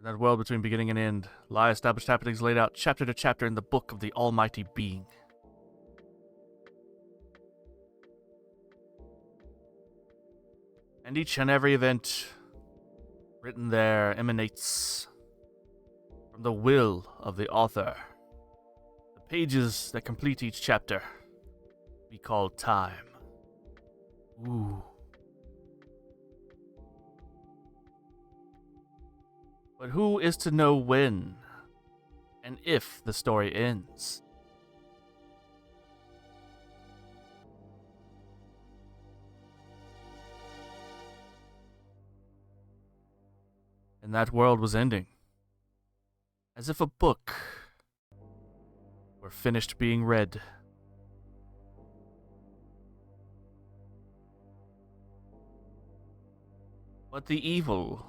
In that world between beginning and end lie established happenings laid out chapter to chapter in the book of the Almighty Being. And each and every event written there emanates from the will of the author. The pages that complete each chapter we call time. Ooh. But who is to know when and if the story ends? And that world was ending, as if a book were finished being read. But the evil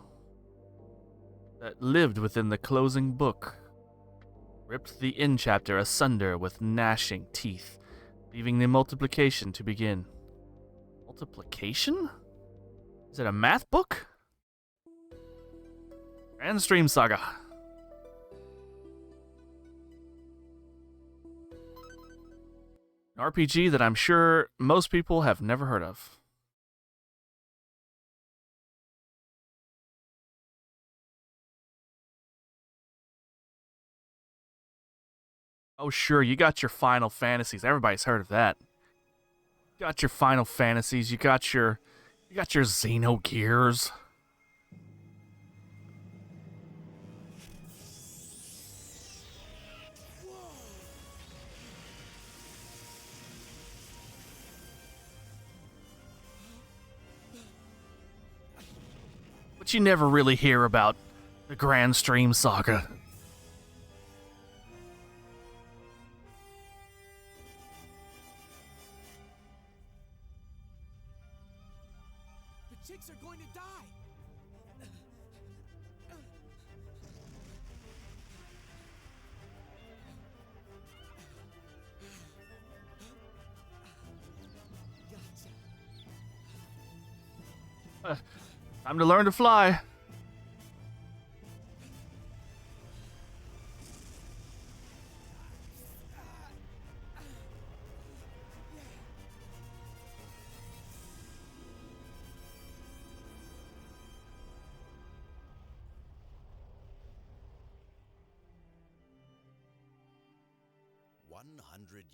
that lived within the closing book ripped the end chapter asunder with gnashing teeth, leaving the multiplication to begin. Multiplication? Is it a math book? Granstream Saga. An RPG that I'm sure most people have never heard of. Oh sure, you got your Final Fantasies. Everybody's heard of that. You got your Final Fantasies, you got your Xenogears. But you never really hear about the Granstream Saga. The chicks are going to die. Time to learn to fly.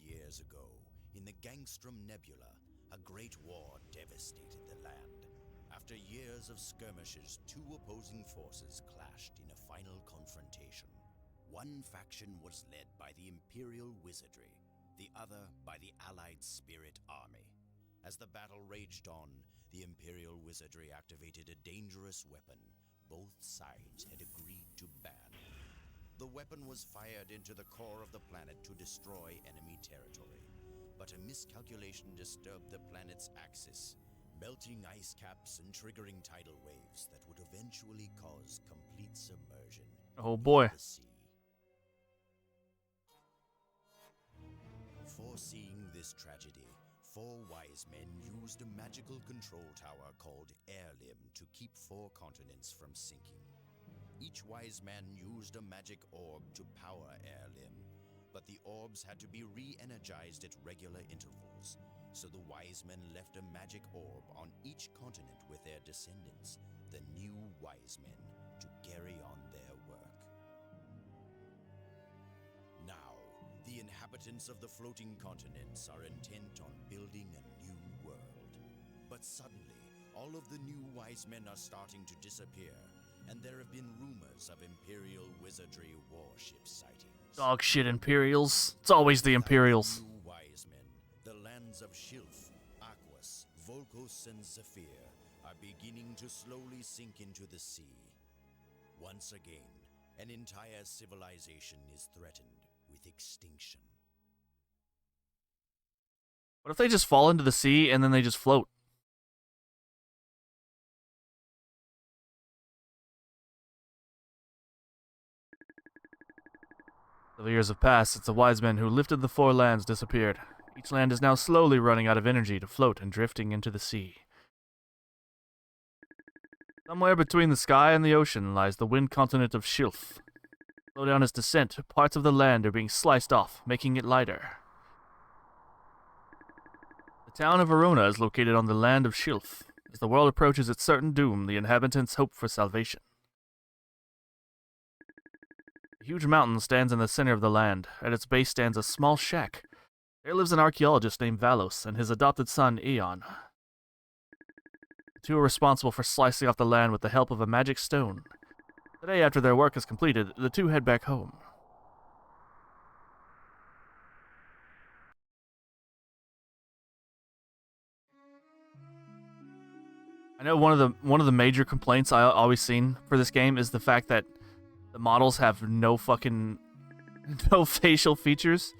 Years ago, in the Gangstrom Nebula, a great war devastated the land. After years of skirmishes, two opposing forces clashed in a final confrontation. One faction was led by the Imperial Wizardry, the other by the Allied Spirit Army. As the battle raged on, the Imperial Wizardry activated a dangerous weapon both sides had agreed to ban. The weapon was fired into the core of the planet to destroy enemy territory. But a miscalculation disturbed the planet's axis, melting ice caps and triggering tidal waves that would eventually cause complete submersion. Oh boy. Of the sea. Foreseeing this tragedy, 4 wise men used a magical control tower called Air Limb to keep 4 continents from sinking. Each wise man used a magic orb to power Air Limb, but the orbs had to be re-energized at regular intervals, so the wise men left a magic orb on each continent with their descendants, the new wise men, to carry on their work. Now, the inhabitants of the floating continents are intent on building a new world. But suddenly, all of the new wise men are starting to disappear, and there have been rumors of Imperial Wizardry warship sightings. Dog shit Imperials. It's always the Imperials. New wise men, the lands of Shilf, Aquas, Volcos, and Zephyr are beginning to slowly sink into the sea. Once again, an entire civilization is threatened with extinction. What if they just fall into the sea and then they just float? The years have passed since the wise men who lifted the 4 lands disappeared. Each land is now slowly running out of energy to float and drifting into the sea. Somewhere between the sky and the ocean lies the wind continent of Shilf. Slow down its descent, parts of the land are being sliced off, making it lighter. The town of Verona is located on the land of Shilf. As the world approaches its certain doom, the inhabitants hope for salvation. A huge mountain stands in the center of the land. At its base stands a small shack. There lives an archaeologist named Valos and his adopted son, Eon. The two are responsible for slicing off the land with the help of a magic stone. Today, after their work is completed, the two head back home. I know one of the major complaints I always seen for this game is the fact that the models have no facial features.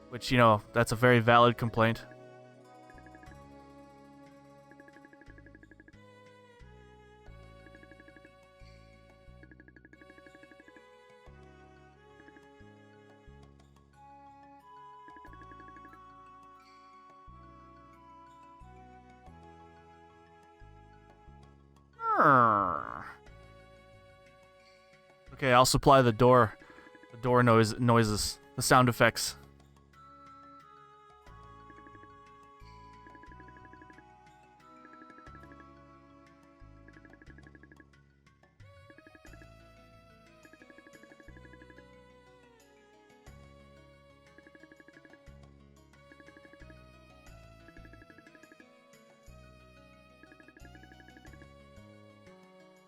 Which, you know, that's a very valid complaint. Okay, I'll supply the door noises, the sound effects.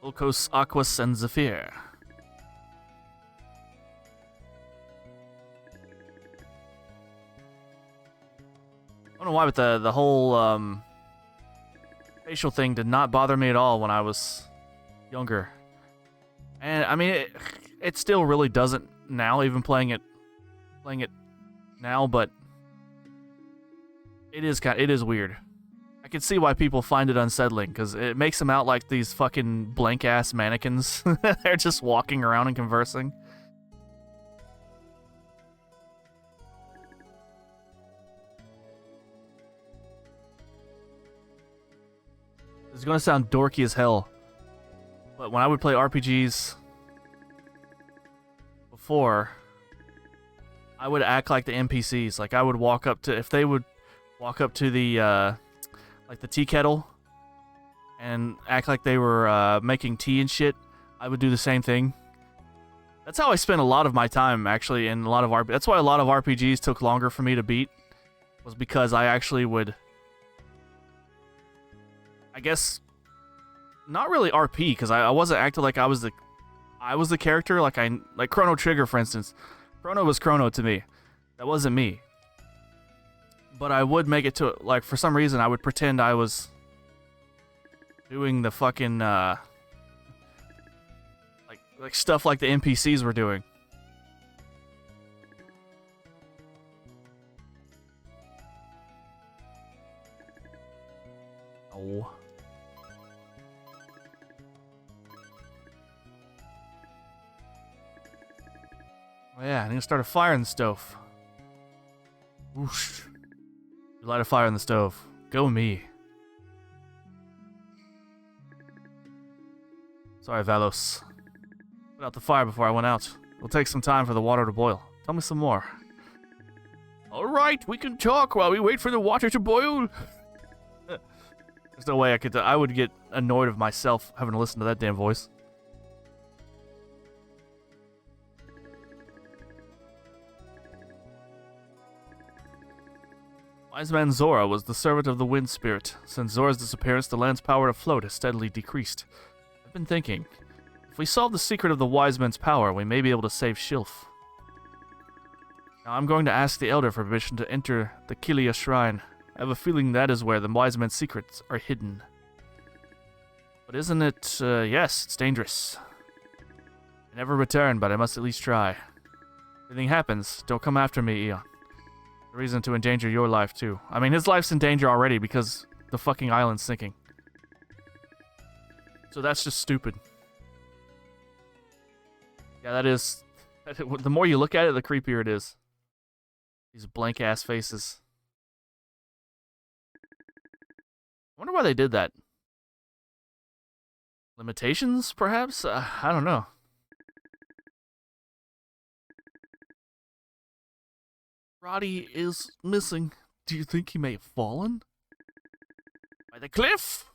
Volcos, Aquas, and Zephyr. I don't know why, but the whole facial thing did not bother me at all when I was younger. And I mean, it still really doesn't now, even playing it now, but it is weird. I can see why people find it unsettling, because it makes them out like these fucking blank-ass mannequins. They're just walking around and conversing. This is going to sound dorky as hell, but when I would play RPGs before, I would act like the NPCs. Like, I would walk up to... If they would walk up to the... like the tea kettle and act like they were making tea and shit, I would do the same thing. That's how I spent a lot of my time, actually, in a lot of that's why a lot of RPGs took longer for me to beat, was because I actually would, I guess, not really RP, because I wasn't acting like I was the character, like Chrono Trigger, for instance. Chrono was Chrono to me. That wasn't me. But I would make it to, like, for some reason, I would pretend I was doing the fucking, like stuff like the NPCs were doing. Oh. Oh yeah, I need to start a fire in the stove. Whoosh. You light a fire in the stove. Go me. Sorry, Valos. Put out the fire before I went out. It'll take some time for the water to boil. Tell me some more. Alright, we can talk while we wait for the water to boil. There's no way I would get annoyed of myself having to listen to that damn voice. Wise man Zora was the servant of the wind spirit. Since Zora's disappearance, the land's power to float has steadily decreased. I've been thinking, if we solve the secret of the wise man's power, we may be able to save Shilf. Now I'm going to ask the elder for permission to enter the Kilia shrine. I have a feeling that is where the wise man's secrets are hidden. But isn't it, yes, it's dangerous. I never return, but I must at least try. If anything happens, don't come after me, Eon. A reason to endanger your life, too. I mean, his life's in danger already because the fucking island's sinking. So that's just stupid. Yeah, that is... The more you look at it, the creepier it is. These blank-ass faces. I wonder why they did that. Limitations, perhaps? I don't know. Roddy is missing. Do you think he may have fallen? By the cliff?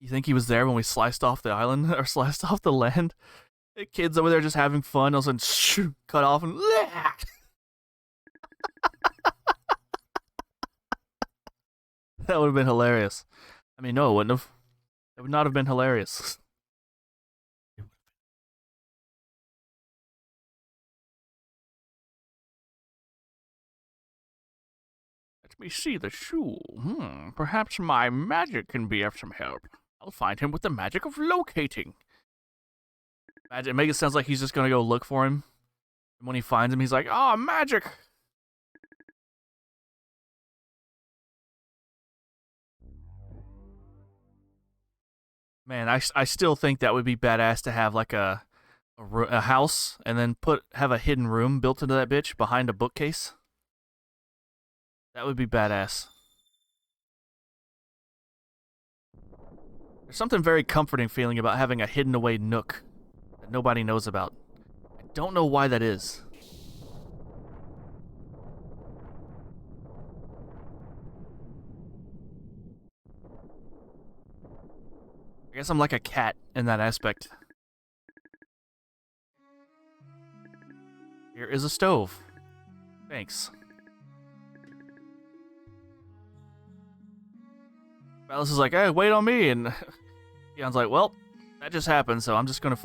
You think he was there when we sliced off the island? Or sliced off the land? The kids over there just having fun, all of a sudden, shoo, cut off and... That would have been hilarious. I mean, no, it wouldn't have. It would not have been hilarious. Let me see the shoe. Perhaps my magic can be of some help. I'll find him with the magic of locating. Magic. Make it sounds like he's just gonna go look for him. And when he finds him, he's like, "Oh, magic!" Man, I still think that would be badass to have like a house and then have a hidden room built into that bitch behind a bookcase. That would be badass. There's something very comforting feeling about having a hidden away nook that nobody knows about. I don't know why that is. I guess I'm like a cat in that aspect. Here is a stove. Thanks. Alice is like, "Hey, wait on me," and Keon's like, "Well, that just happened, so I'm just gonna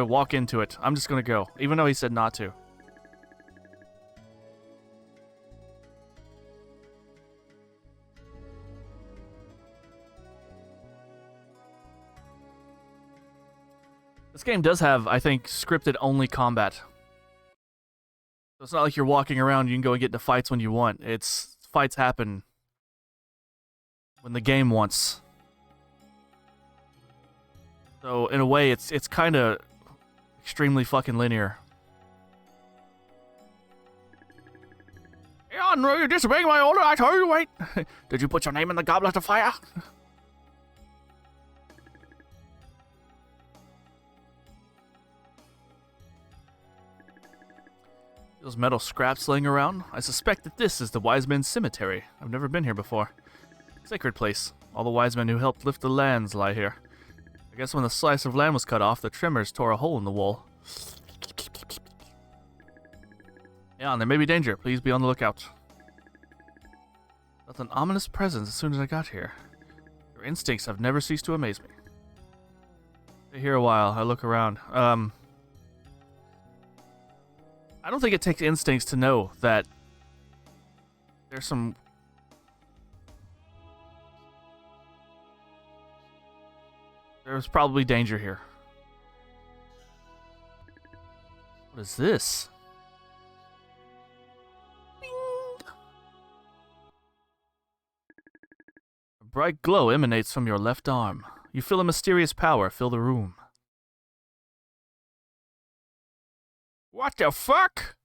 walk into it. I'm just gonna go," even though he said not to. This game does have, I think, scripted-only combat. So it's not like you're walking around, you can go and get into fights when you want. Fights happen when the game wants. So, in a way, it's kind of extremely fucking linear. Yeah, no, you're disobeying my order, I told you, wait! Did you put your name in the goblet of fire? Those metal scraps laying around. I suspect that this is the Wise Men's Cemetery. I've never been here before. Sacred place. All the wise men who helped lift the lands lie here. I guess when the slice of land was cut off, the tremors tore a hole in the wall. Yeah, and there may be danger. Please be on the lookout. Felt an ominous presence as soon as I got here. Your instincts have never ceased to amaze me. Stay here a while. I look around. I don't think it takes instincts to know that there's probably danger here. What is this? Bing! A bright glow emanates from your left arm. You feel a mysterious power fill the room. What the fuck?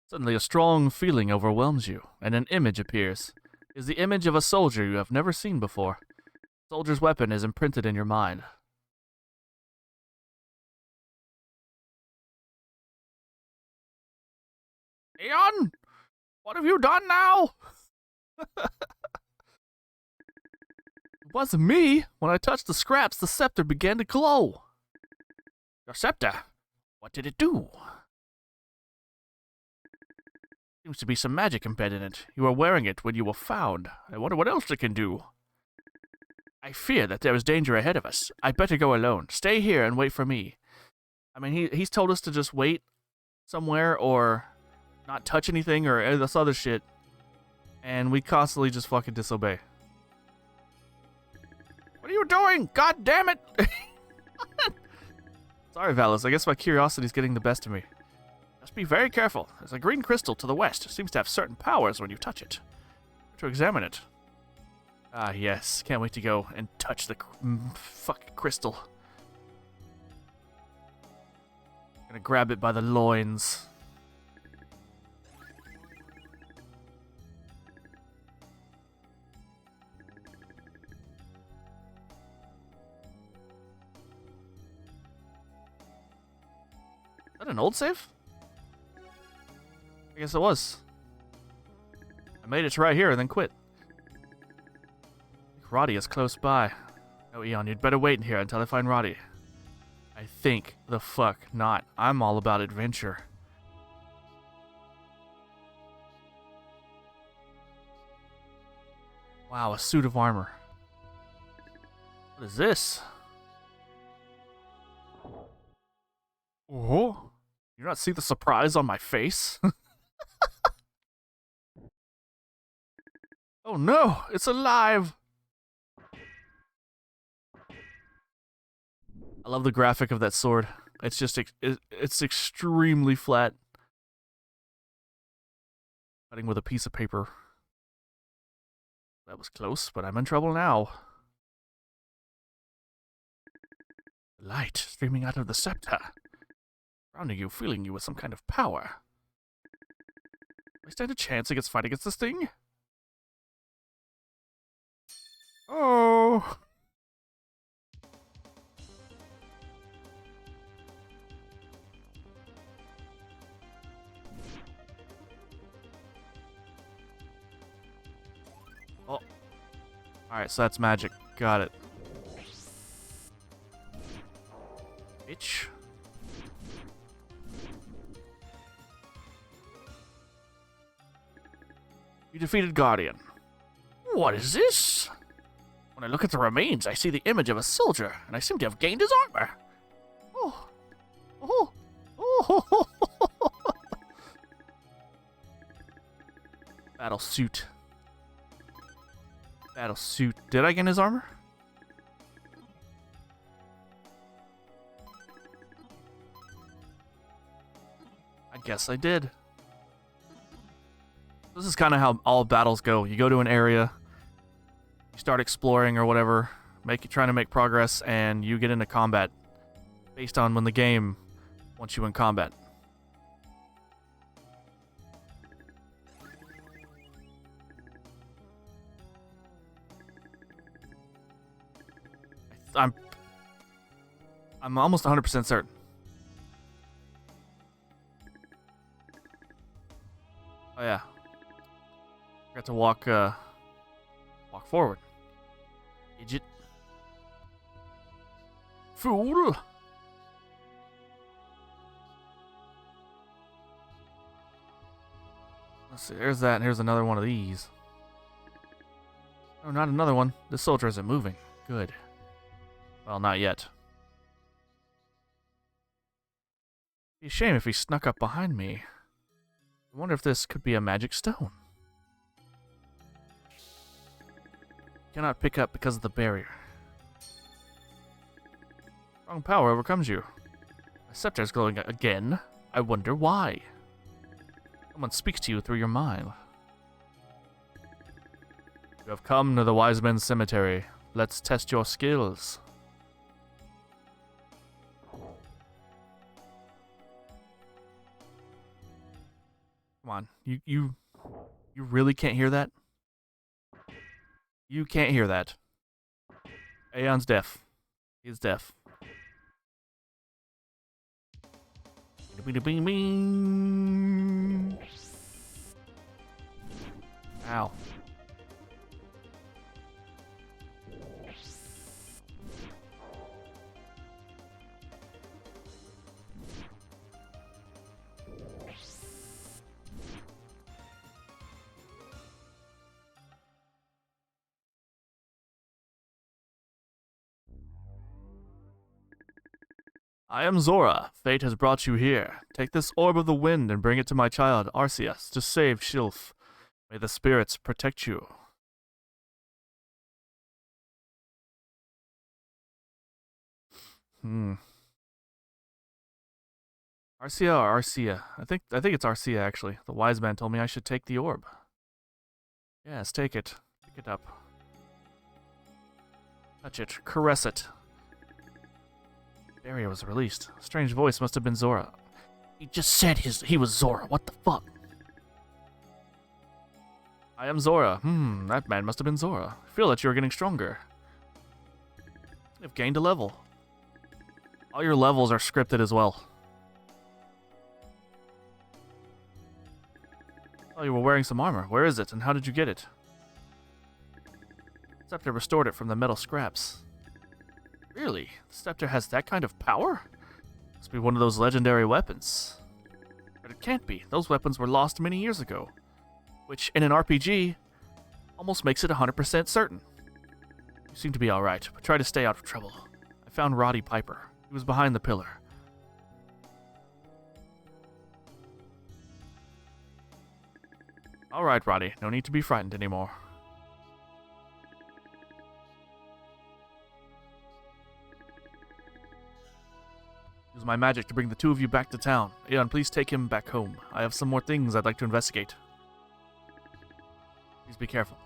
Suddenly a strong feeling overwhelms you, and an image appears. It is the image of a soldier you have never seen before. The soldier's weapon is imprinted in your mind. Eon! What have you done now? It wasn't me. When I touched the scraps, the scepter began to glow. Your scepter? What did it do? Seems to be some magic embedded in it. You were wearing it when you were found. I wonder what else it can do. I fear that there is danger ahead of us. I'd better go alone. Stay here and wait for me. I mean, he's told us to just wait somewhere or not touch anything or this other shit. And we constantly just fucking disobey. What are you doing? God damn it! Sorry, Valis. I guess my curiosity's getting the best of me. Just be very careful. There's a green crystal to the west. It seems to have certain powers when you touch it. To examine it. Ah, yes. Can't wait to go and touch the fucking crystal. Gonna grab it by the loins. Is that an old save? I guess it was. I made it to right here and then quit. Roddy is close by. Oh, Eon, you'd better wait in here until I find Roddy. I think the fuck not. I'm all about adventure. Wow, a suit of armor. What is this? Oh, you not see the surprise on my face? Oh no, it's alive! I love the graphic of that sword. It's just, it's extremely flat. Cutting with a piece of paper. That was close, but I'm in trouble now. Light streaming out of the scepter. Surrounding you, filling you with some kind of power. Do I stand a chance against fighting against this thing? Oh! Oh. Alright, so that's magic. Got it. Bitch. You defeated Guardian. What is this? When I look at the remains, I see the image of a soldier, and I seem to have gained his armor. Oh. Oh. Oh. Battle suit. Battle suit. Did I gain his armor? I guess I did. This is kind of how all battles go. You go to an area, you start exploring or whatever, trying to make progress, and you get into combat based on when the game wants you in combat. I'm almost 100% certain. Oh yeah. Got to walk forward. Idiot. Fool. Let's see, there's that, and here's another one of these. Oh, not another one. This soldier isn't moving. Good. Well, not yet. It'd be a shame if he snuck up behind me. I wonder if this could be a magic stone. Cannot pick up because of the barrier. Strong power overcomes you. My scepter is glowing again. I wonder why. Someone speaks to you through your mind. You have come to the wise men's cemetery. Let's test your skills. Come on, you really can't hear that? You can't hear that. Aeon's deaf. He's deaf. Bing, bing, bing. Ow. I am Zora. Fate has brought you here. Take this orb of the wind and bring it to my child, Arceus, to save Shilf. May the spirits protect you. Arcia or Arcia? I think it's Arcia actually. The wise man told me I should take the orb. Yes, take it. Pick it up. Touch it. Caress it. Barrier was released. Strange voice must have been Zora. He just said he was Zora. What the fuck? I am Zora. That man must have been Zora. I feel that you're getting stronger. You've gained a level. All your levels are scripted as well. Oh, you were wearing some armor. Where is it, and how did you get it? Scepter restored it from the metal scraps. Really? The scepter has that kind of power? Must be one of those legendary weapons. But it can't be. Those weapons were lost many years ago. Which, in an RPG, almost makes it 100% certain. You seem to be alright, but try to stay out of trouble. I found Roddy Piper. He was behind the pillar. Alright, Roddy. No need to be frightened anymore. Use my magic to bring the two of you back to town. Aeon, please take him back home. I have some more things I'd like to investigate. Please be careful.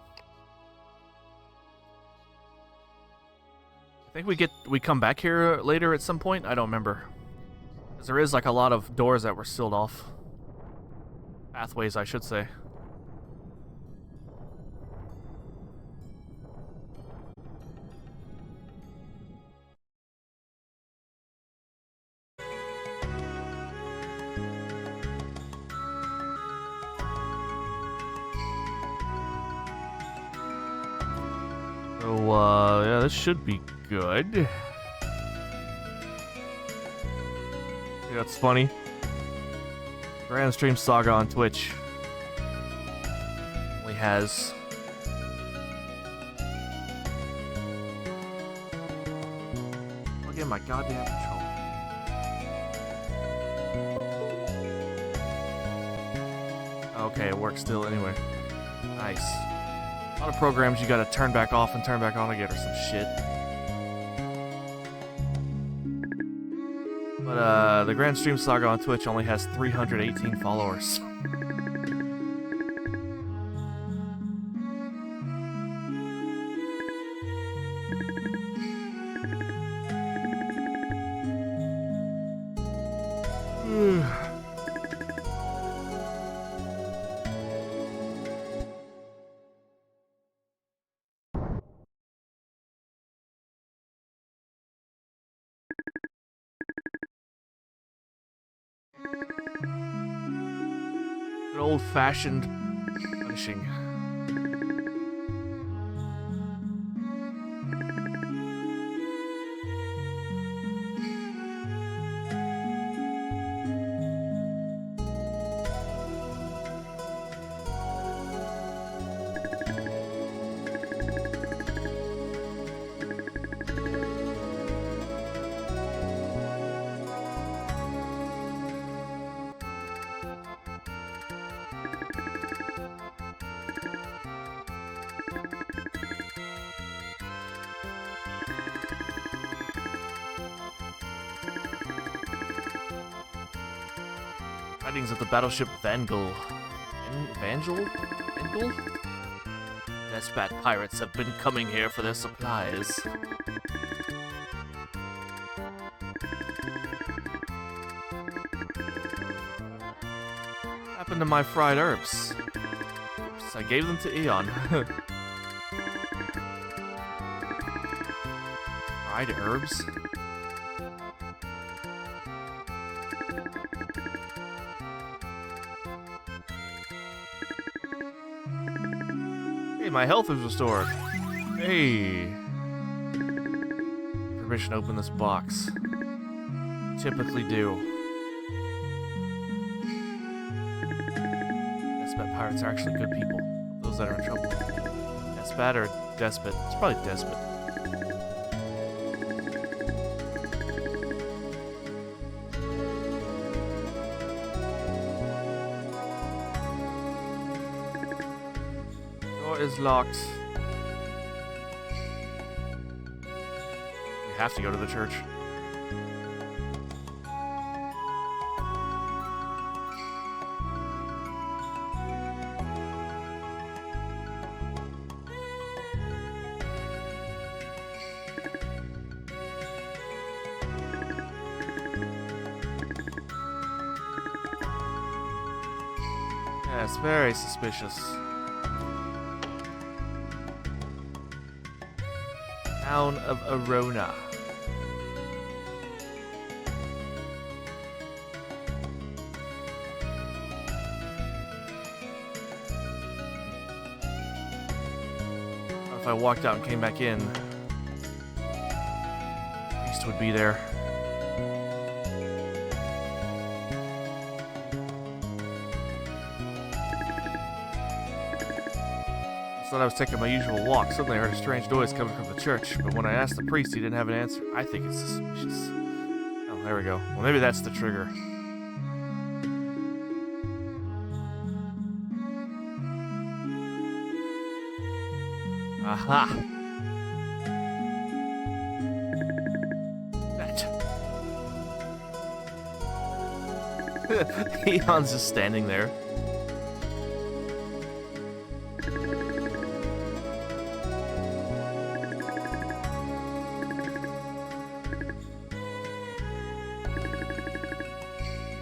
I think we come back here later at some point. I don't remember. Because there is like a lot of doors that were sealed off. Pathways, I should say. So, yeah, this should be good. Yeah, that's funny. Granstream Saga on Twitch only has plug in my goddamn controller. Okay, it works still anyway. Nice. A lot of programs you gotta turn back off and turn back on again or some shit. But the Granstream Saga on Twitch only has 318 followers. An old-fashioned punishing. Sightings of the battleship Vangel. Vangel? Despat pirates have been coming here for their supplies. What happened to my fried herbs? Oops, I gave them to Eon. Fried herbs? Hey, my health is restored. Hey. Permission to open this box. Typically do. Despot pirates are actually good people. Those that are in trouble. Despot or despot? It's probably despot. Is locked. We have to go to the church. Yes, very suspicious. Town of Arona. If I walked out and came back in, Beast would be there. So I was taking my usual walk. Suddenly I heard a strange noise coming from the church, but when I asked the priest, he didn't have an answer. I think it's suspicious. Oh, there we go. Well, maybe that's the trigger. Aha! That. Eon's just standing there.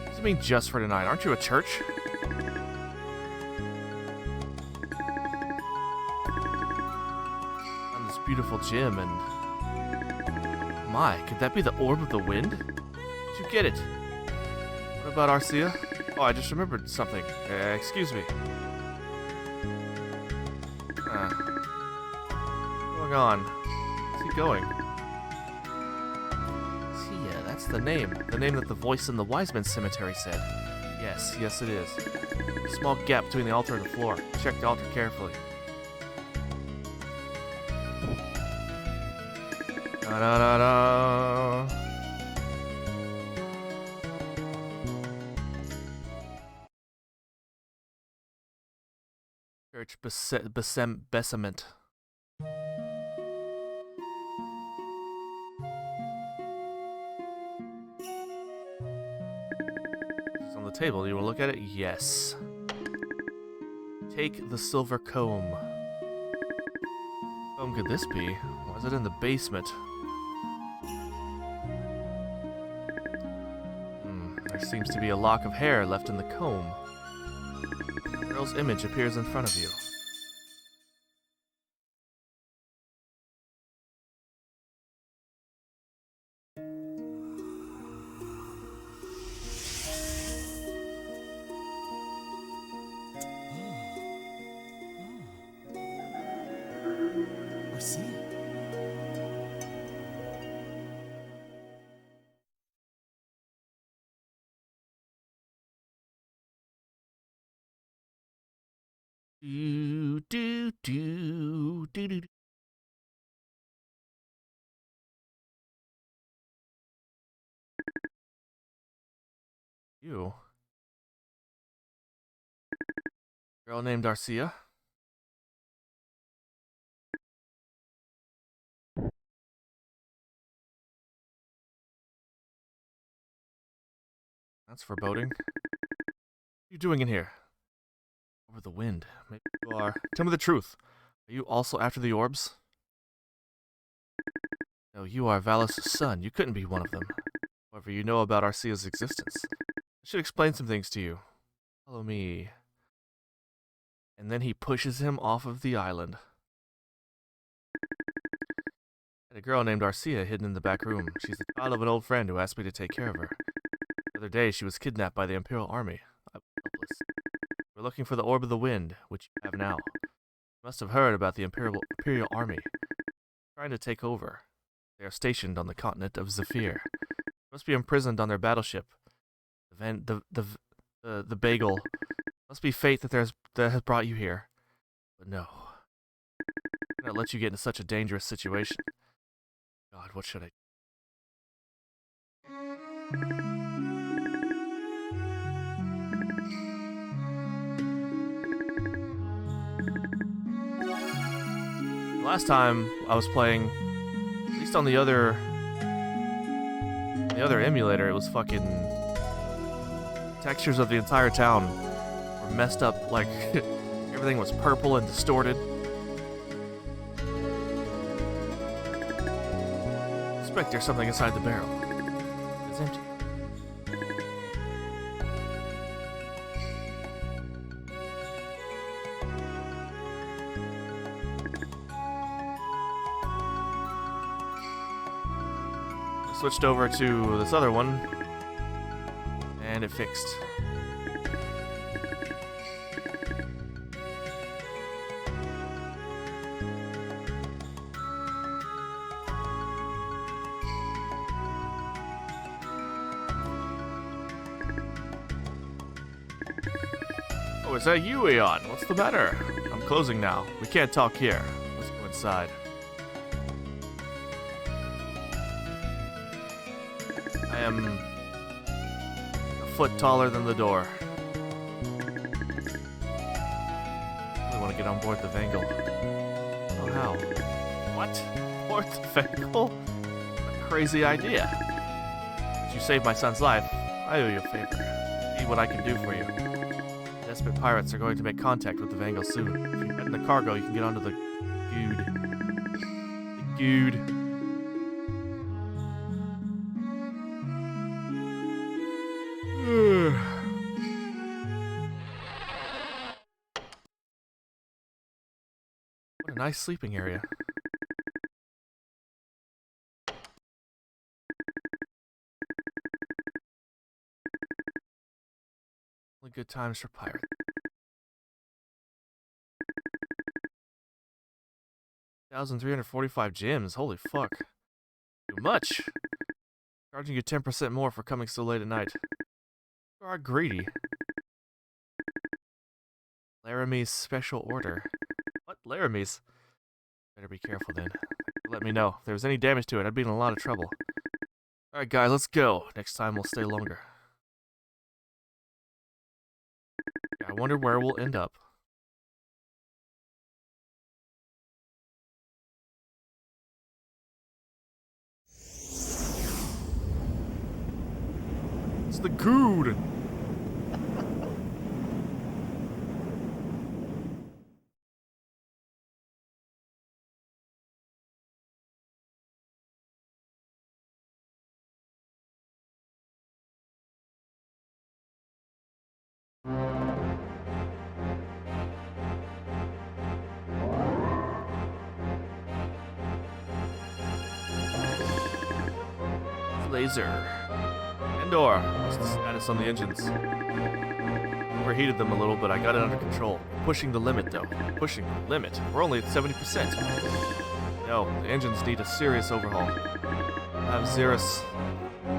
What do you mean just for tonight? Aren't you a church? Beautiful gym, and my, could that be the orb of the wind? Did you get it? What about Arcia? Oh, I just remembered something. Excuse me. What's going on? Where's he going? Tia, that's the name. The name that the voice in the Wiseman Cemetery said. Yes, it is. A small gap between the altar and the floor. Check the altar carefully. Da-da-da-da. Church Besament. It's on the table. You want to look at it? Yes. Take the silver comb. What comb could this be? Why is it in the basement? There seems to be a lock of hair left in the comb. The girl's image appears in front of you. I see. Do. You. Girl named Arcia. That's foreboding. What are you doing in here? Over the wind. Maybe you are. Tell me the truth. Are you also after the orbs? No, you are Valos' son. You couldn't be one of them. However, you know about Arcia's existence. I should explain some things to you. Follow me. And then he pushes him off of the island. I had a girl named Arcia hidden in the back room. She's the child of an old friend who asked me to take care of her. The other day, she was kidnapped by the Imperial Army. I was helpless. We're looking for the Orb of the Wind, which you have now. You must have heard about the Imperial Army. They're trying to take over. They are stationed on the continent of Zephyr. You must be imprisoned on their battleship. The Bagel. Must be fate that has brought you here. But no. I'm not let you get into such a dangerous situation. God, what should I do? Last time I was playing, at least on the other emulator, it was fucking textures of the entire town were messed up, like everything was purple and distorted. I suspect there's something inside the barrel. It's empty. switched over to this other one, and it fixed. Oh, is that you, Aeon? What's the matter? I'm closing now. We can't talk here. Let's go inside. I am a foot taller than the door. I really want to get on board the Vangle. Oh, how? What? Board the Vangle? A crazy idea. Since you saved my son's life, I owe you a favor. See what I can do for you. Desperate pirates are going to make contact with the Vangle soon. If you get in the cargo, you can get onto the Good. The Good. What a nice sleeping area. Only good times for pirates. 1,345 gems. Holy fuck. Too much. Charging you 10% more for coming so late at night. You are greedy. Laramie's special order. What? Laramie's? Better be careful then. Let me know. If there was any damage to it, I'd be in a lot of trouble. Alright guys, let's go. Next time we'll stay longer. Yeah, I wonder where we'll end up. It's the Good. Laser. Endor. What's the status on the engines? Overheated them a little, but I got it under control. Pushing the limit, though. Pushing the limit. We're only at 70%. No, the engines need a serious overhaul. Have Xerus. You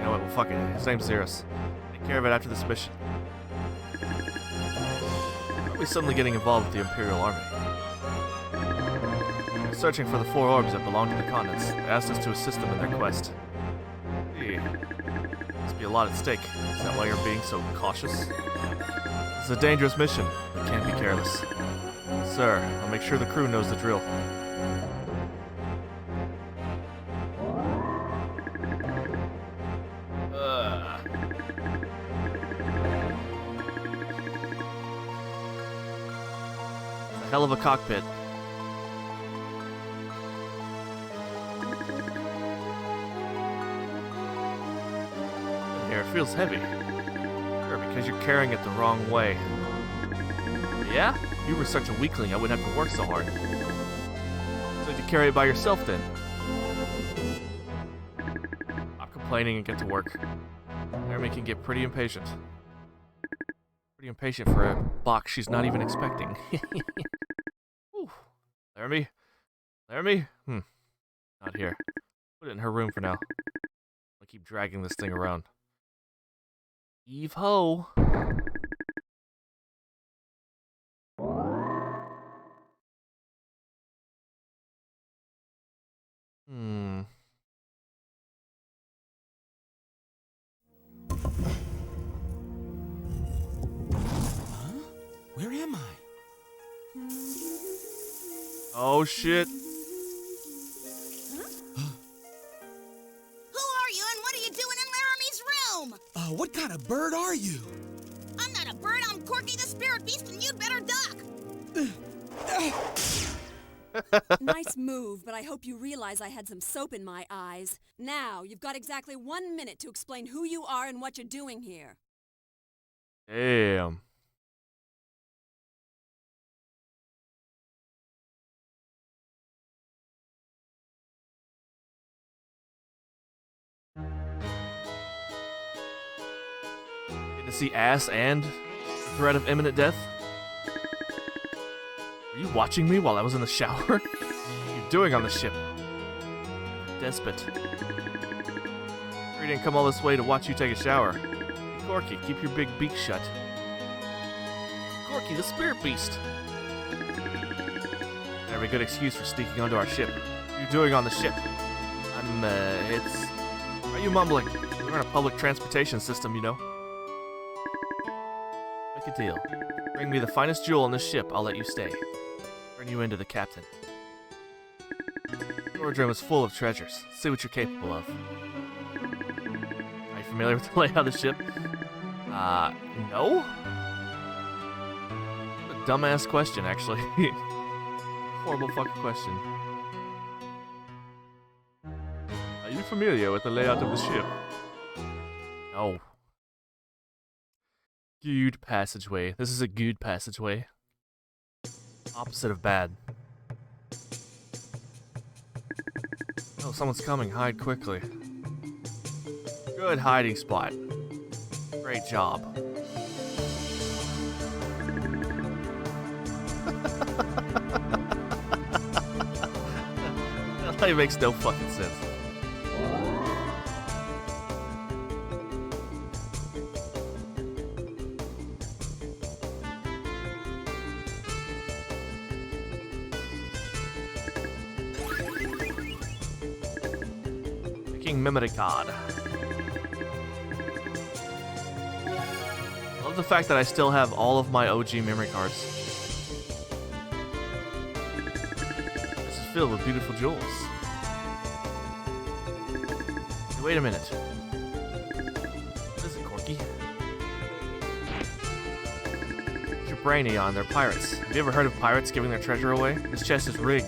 know what? Well, fuck it. His name's Xerus. Take care of it after this mission. Why are we suddenly getting involved with the Imperial Army? Searching for the 4 orbs that belong to the continents. They asked us to assist them in their quest. Gee, must be a lot at stake. Is that why you're being so cautious? This is a dangerous mission. We can't be careless. Sir, I'll make sure the crew knows the drill. It's a hell of a cockpit. It feels heavy. Sure, because you're carrying it the wrong way. Yeah? If you were such a weakling, I wouldn't have to work so hard. So you carry it by yourself then. Stop complaining and get to work. Laramie can get pretty impatient. Pretty impatient for a box she's not even expecting. Whew. Laramie? Laramie? Not here. Put it in her room for now. I'll keep dragging this thing around. Eve ho. Where am I? Oh shit. What kind of bird are you? I'm not a bird, I'm Corky the Spirit Beast, and you'd better duck! Nice move, but I hope you realize I had some soap in my eyes. Now, you've got exactly 1 minute to explain who you are and what you're doing here. Damn. To see ass and threat of imminent death? Were you watching me while I was in the shower? What are you doing on the ship? Despot. We didn't come all this way to watch you take a shower. Hey, Corky, keep your big beak shut. Corky, the spirit beast! Every good excuse for sneaking onto our ship. What are you doing on the ship? Why are you mumbling? We're in a public transportation system, you know. Make a deal. Bring me the finest jewel on this ship, I'll let you stay. Turn you into the captain. Storage room is full of treasures. See what you're capable of. Are you familiar with the layout of the ship? No? A dumbass question, actually. Horrible fucking question. Are you familiar with the layout of the ship? No. Good passageway. This is a good passageway. Opposite of bad. Oh, someone's coming. Hide quickly. Good hiding spot. Great job. That makes no fucking sense. Memory card. I love the fact that I still have all of my OG memory cards. This is filled with beautiful jewels. Hey, wait a minute. What is it, Corky? Put your brainy on, they're pirates. Have you ever heard of pirates giving their treasure away? This chest is rigged.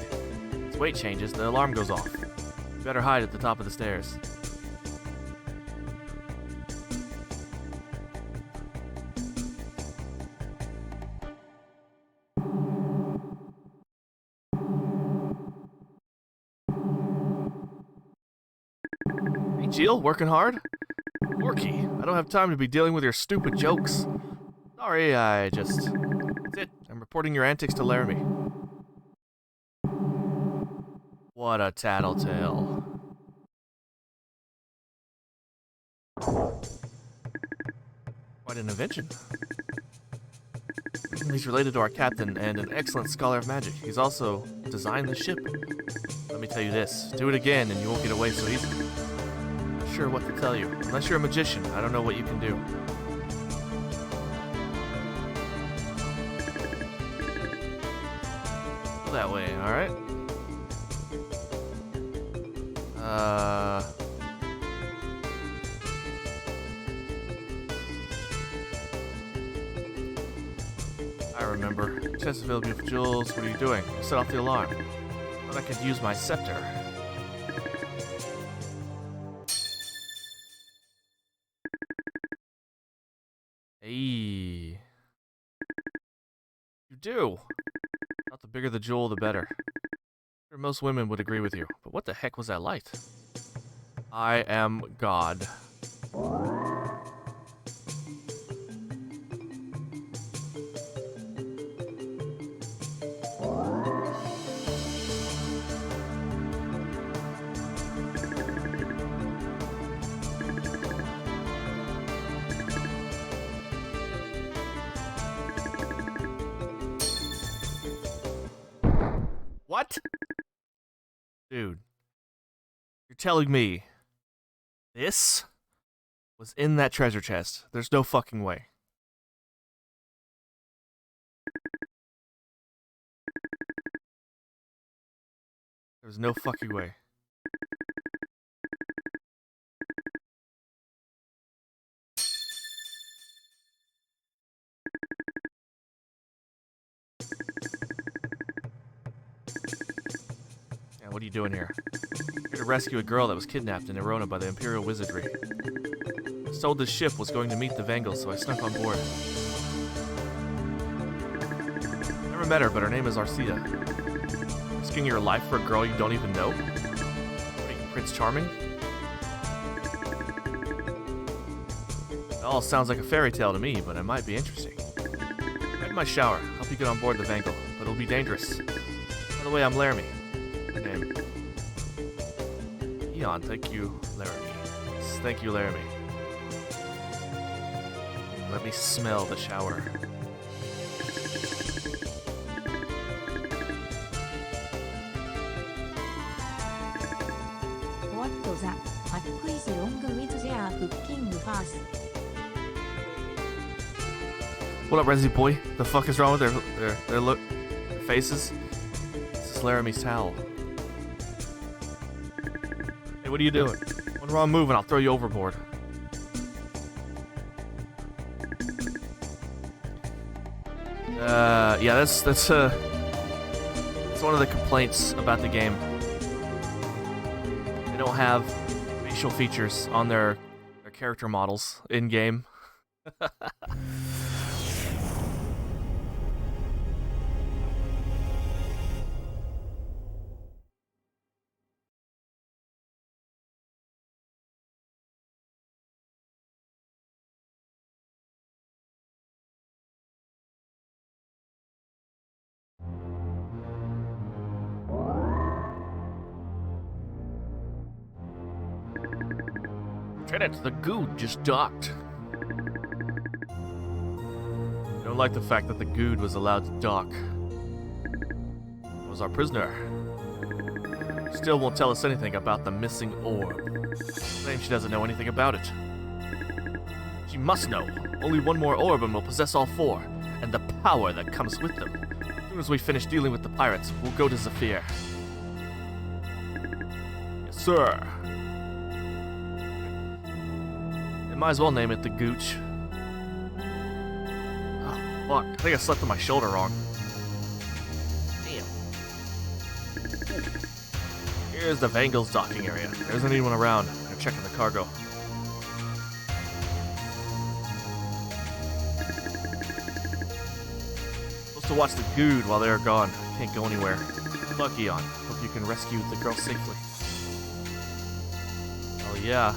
Its weight changes, the alarm goes off. You better hide at the top of the stairs. Hey, Jill, working hard? Corky, I don't have time to be dealing with your stupid jokes. Sorry, that's it. I'm reporting your antics to Laramie. What a tattletale. Quite an invention. He's related to our captain and an excellent scholar of magic. He's also designed the ship. Let me tell you this. Do it again and you won't get away so easily. I'm not sure what to tell you. Unless you're a magician, I don't know what you can do. Go that way, alright? I remember. Chest filled with jewels. What are you doing? You set off the alarm. Thought I could use my scepter. Hey. You do. Not the bigger the jewel, the better. Sure, most women would agree with you, but what the heck was that light? I am God. What? Dude. You're telling me this was in that treasure chest? There's no fucking way. There's no fucking way. Yeah, what are you doing here? Here to rescue a girl that was kidnapped in Erona by the Imperial Wizardry. I was told this ship was going to meet the Vangels, so I snuck on board. Never met her, but her name is Arcia. Risking your life for a girl you don't even know? What are you, Prince Charming? It all sounds like a fairy tale to me, but it might be interesting. Right in my shower. Help you get on board the Vangle, but it'll be dangerous. By the way, I'm Laramie. My name. Eon, thank you, Laramie. Yes, thank you, Laramie. Let me smell the shower. What does that? Who is wrong with their cooking fast? What up, Resi boy? The fuck is wrong with their faces? This is Laramie's towel. Hey, what are you doing? One wrong move and I'll throw you overboard. Yeah, that's one of the complaints about the game. They don't have facial features on their character models in game. Lieutenant, the Good just docked. I don't like the fact that the Good was allowed to dock. He was our prisoner. Still won't tell us anything about the missing orb. Claims she doesn't know anything about it. She must know. Only one more orb and we'll possess all four, and the power that comes with them. As soon as we finish dealing with the pirates, we'll go to Zephyr. Yes, sir. Might as well name it the Gooch. Oh, fuck. I think I slept on my shoulder wrong. Damn. Here's the Vangle's docking area. There isn't anyone around. I'm checking the cargo. Supposed to watch the Good while they're gone. Can't go anywhere. Good luck, Eon. Hope you can rescue the girl safely. Oh yeah.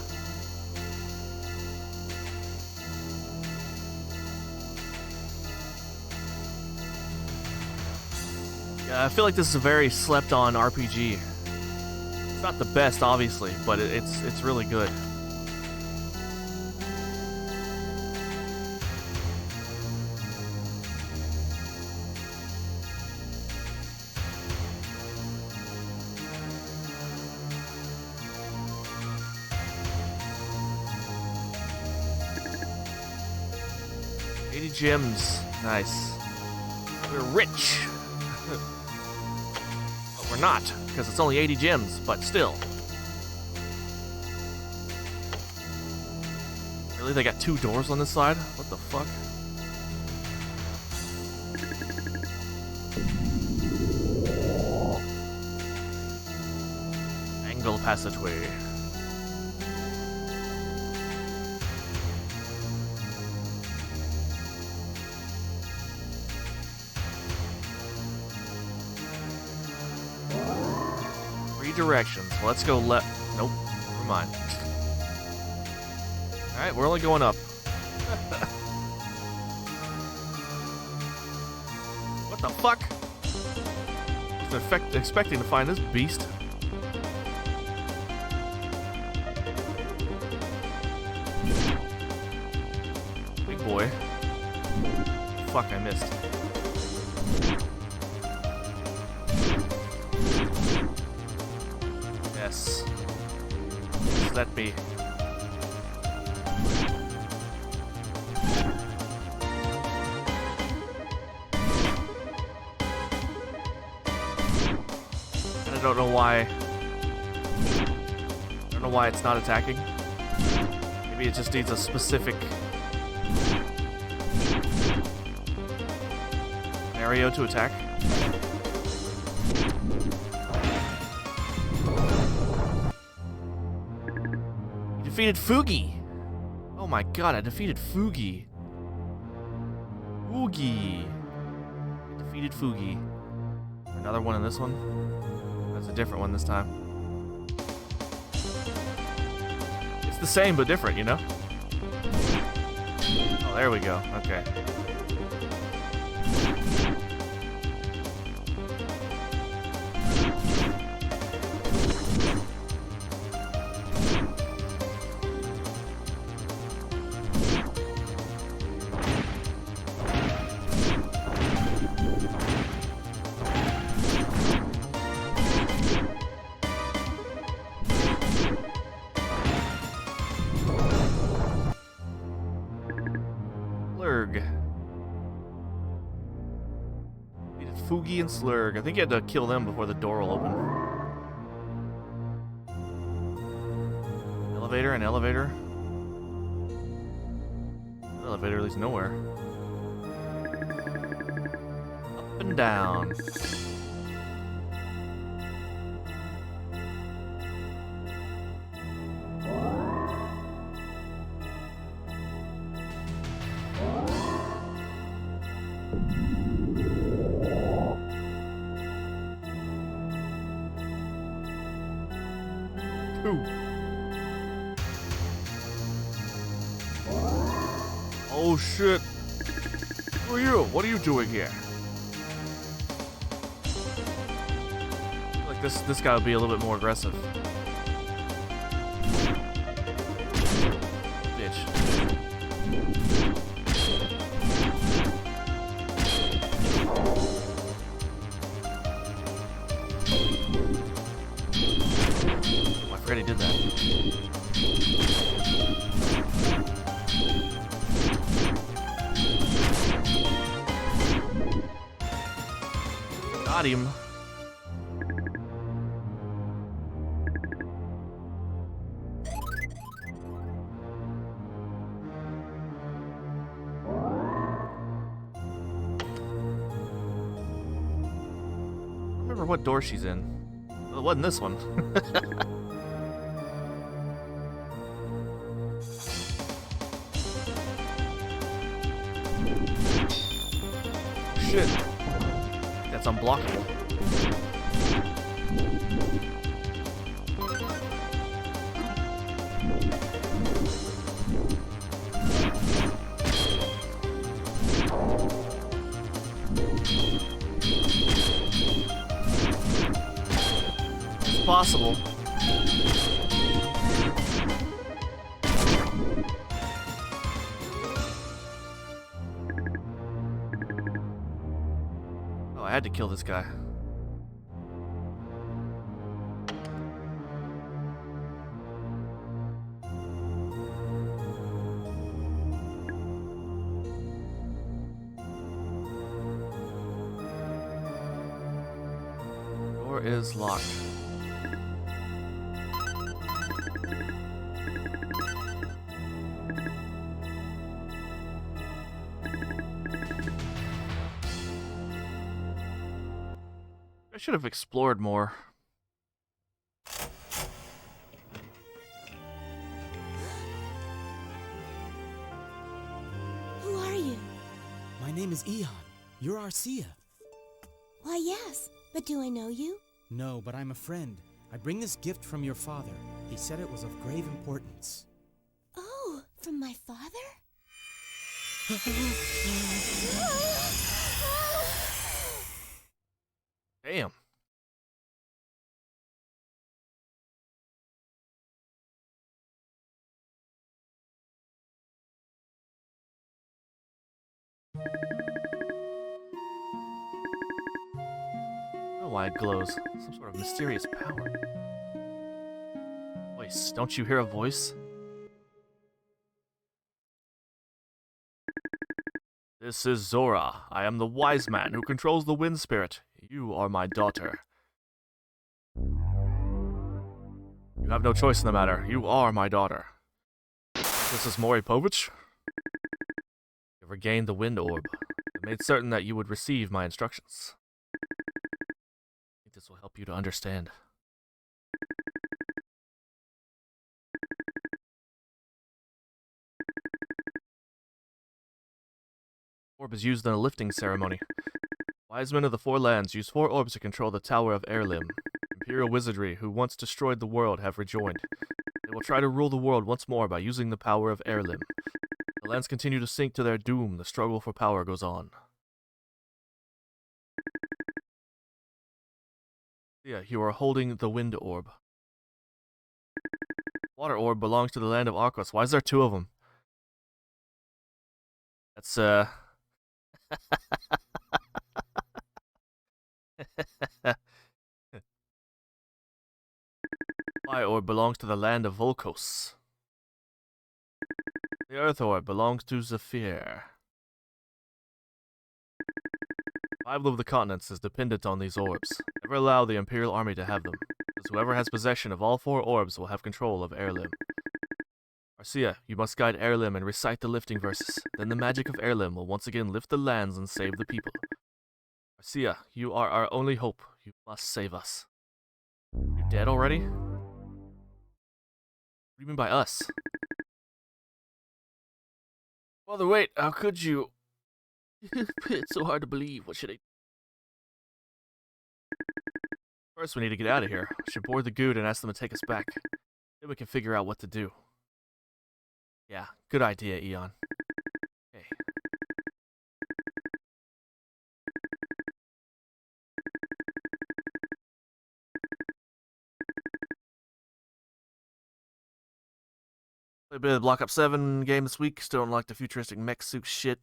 I feel like this is a very slept-on RPG. It's not the best, obviously, but it's really good. $80 gems, nice. We're rich. We're not, because it's only 80 gems, but still. Really, they got 2 doors on this side? What the fuck? Angle passageway. Directions. Let's go left. Nope. Never mind. Alright, we're only going up. What the fuck? I was expecting to find this beast. Big boy. Fuck, I missed. Yes. Let me. And I don't know why. I don't know why it's not attacking. Maybe it just needs a specific scenario to attack. Defeated Fugi! Oh my god, I defeated Fugi. Fugi. I defeated Fugi. Another one in this one? That's a different one this time. It's the same but different, you know? Oh, there we go. Okay. Foogie and Slurg. I think you had to kill them before the door will open. Elevator and elevator. Elevator leads nowhere. Up and down. Oh shit! Who are you? What are you doing here? Like this guy would be a little bit more aggressive. Bitch. Oh, I forgot he did that. Got him. I don't remember what door she's in. Well, it wasn't this one. Shit. That's unblockable. It's possible. Oh, I had to kill this guy. Door is locked. I should have explored more. Who are you? My name is Eon. You're Arcia. Why, yes. But do I know you? No, but I'm a friend. I bring this gift from your father. He said it was of grave importance. Oh, from my father? Damn. I don't know why it glows. Some sort of mysterious power. Voice. Don't you hear a voice? This is Zora. I am the wise man who controls the wind spirit. You are my daughter. You have no choice in the matter. You are my daughter. This is Mori Povich. You regained the wind orb. I made certain that you would receive my instructions. I think this will help you to understand. Orb is used in a lifting ceremony. Wise men of the Four Lands use 4 orbs to control the Tower of Heirlim. Imperial wizardry, who once destroyed the world, have rejoined. They will try to rule the world once more by using the power of Heirlim. The lands continue to sink to their doom. The struggle for power goes on. Yeah, you are holding the wind orb. Water orb belongs to the land of Arcos. Why is there two of them? That's, Fire orb belongs to the land of Volcos. The earth orb belongs to Zephyr. 5 of the continents is dependent on these orbs. Never allow the Imperial Army to have them, because whoever has possession of all 4 orbs will have control of Heirlim. Arcia, you must guide Heirlim and recite the lifting verses. Then the magic of Heirlim will once again lift the lands and save the people. Arcia, you are our only hope. You must save us. You dead already? What do you mean by us? Father, wait, how could you? It's so hard to believe. What should I? First, we need to get out of here. We should board the Good and ask them to take us back. Then we can figure out what to do. Yeah, good idea, Eon. Okay. Played a bit of the Black Ops 7 game this week. Still don't like the futuristic mech suit shit.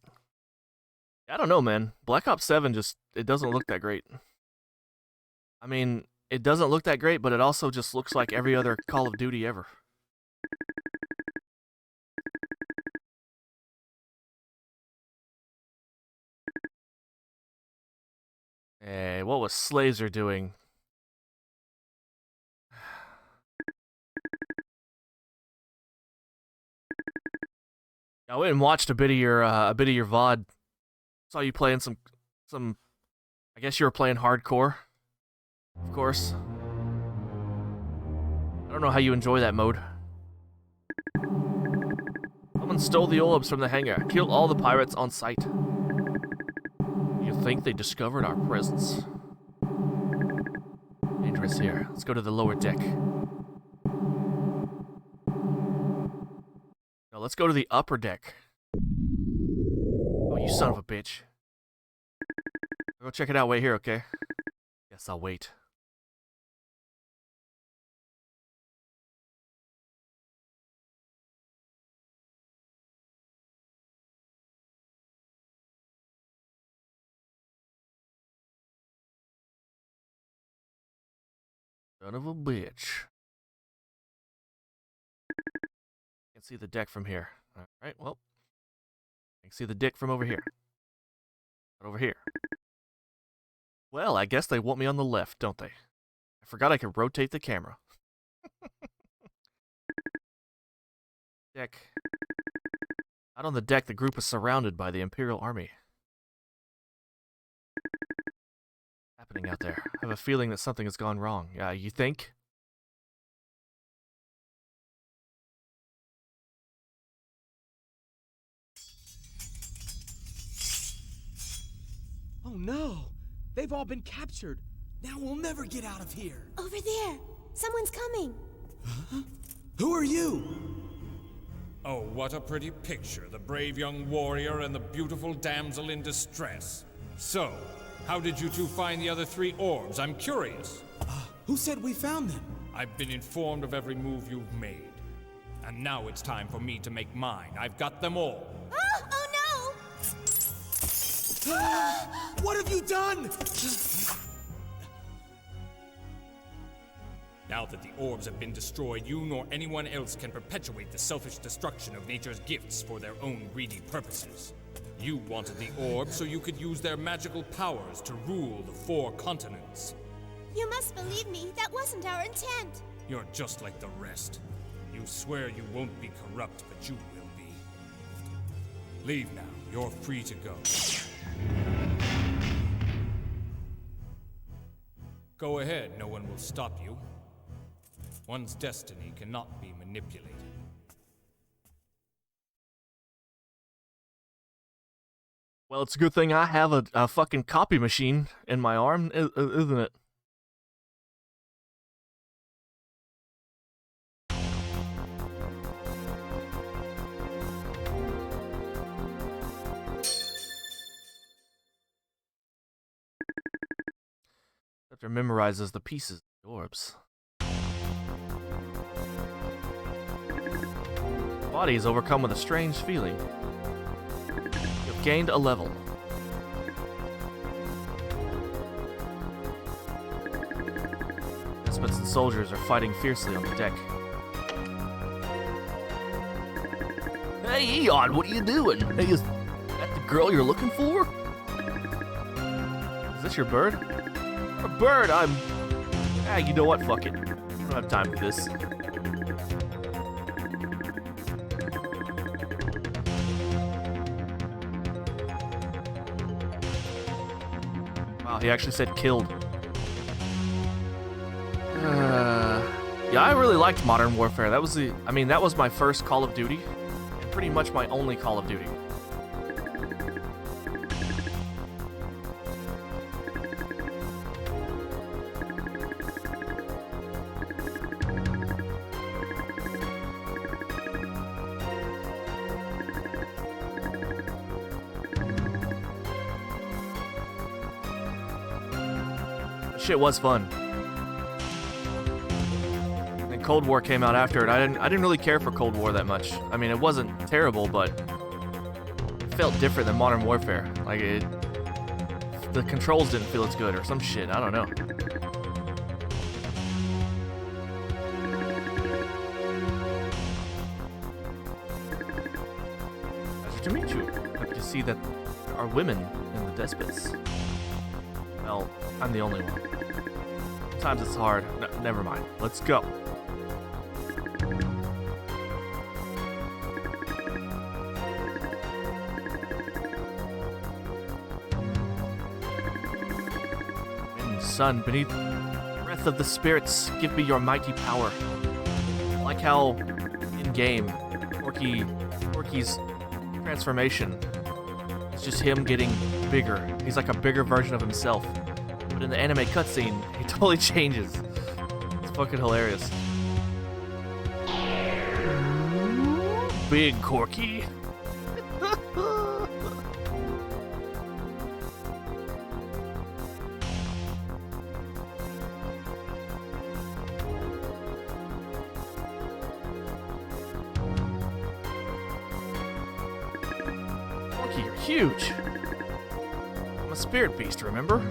I don't know, man. Black Ops 7 just, it doesn't look that great. I mean, it doesn't look that great, but it also just looks like every other Call of Duty ever. Hey, what was Slazer doing? I went and watched a bit of your VOD. Saw you playing some. I guess you were playing hardcore. Of course. I don't know how you enjoy that mode. Someone stole the orbs from the hangar. Killed all the pirates on sight. You think they discovered our presence? Dangerous here. Let's go to the lower deck. No, let's go to the upper deck. Oh, you son of a bitch. I'll go check it out. Wait here, okay? Yes, I'll wait. Son of a bitch. Can't see the deck from here. Alright, well. I can see the dick from over here. But over here. Well, I guess they want me on the left, don't they? I forgot I could rotate the camera. Deck. Out on the deck, the group is surrounded by the Imperial Army. Happening out there. I have a feeling that something has gone wrong. You think? Oh no! They've all been captured. Now we'll never get out of here. Over there. Someone's coming. Huh? Who are you? Oh, what a pretty picture. The brave young warrior and the beautiful damsel in distress. So, how did you two find the other 3 orbs? I'm curious. Who said we found them? I've been informed of every move you've made. And now it's time for me to make mine. I've got them all. Oh no! What have you done? Now that the orbs have been destroyed, you nor anyone else can perpetuate the selfish destruction of nature's gifts for their own greedy purposes. You wanted the orbs so you could use their magical powers to rule the 4 continents. You must believe me. That wasn't our intent. You're just like the rest. You swear you won't be corrupt, but you will be. Leave now. You're free to go. Go ahead. No one will stop you. One's destiny cannot be manipulated. Well, it's a good thing I have a fucking copy machine in my arm, isn't it? Doctor memorizes the pieces of the orbs. Body is overcome with a strange feeling. You've gained a level. Despots and soldiers are fighting fiercely on the deck. Hey, Eon, what are you doing? Hey, is that the girl you're looking for? Is this your bird? A bird, you know what? Fuck it. I don't have time for this. Wow, he actually said killed. Yeah, I really liked Modern Warfare. That was my first Call of Duty. And pretty much my only Call of Duty. Shit was fun. And Cold War came out after it. I didn't really care for Cold War that much. I mean, it wasn't terrible, but it felt different than Modern Warfare. The controls didn't feel as good or some shit. I don't know. Pleasure to meet you. Happy to see that there are women in the Despots. Well, I'm the only one. Sometimes it's hard. No, never mind. Let's go. Wind, sun, beneath the breath of the spirits, give me your mighty power. I like how in-game, Corky's transformation is just him getting bigger. He's like a bigger version of himself. But in the anime cutscene, he totally changes. It's fucking hilarious. Big Corky. Corky, you're huge. I'm a spirit beast, remember?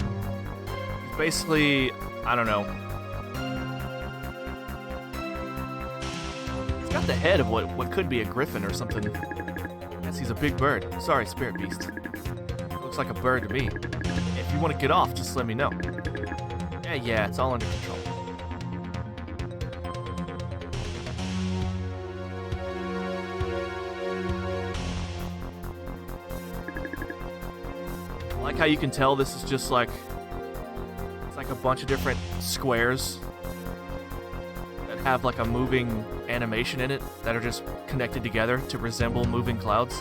Basically, I don't know. He's got the head of what could be a griffin or something. Yes, he's a big bird. Sorry, Spirit Beast. Looks like a bird to me. If you want to get off, just let me know. Yeah, it's all under control. I like how you can tell this is just like a bunch of different squares that have like a moving animation in it that are just connected together to resemble moving clouds.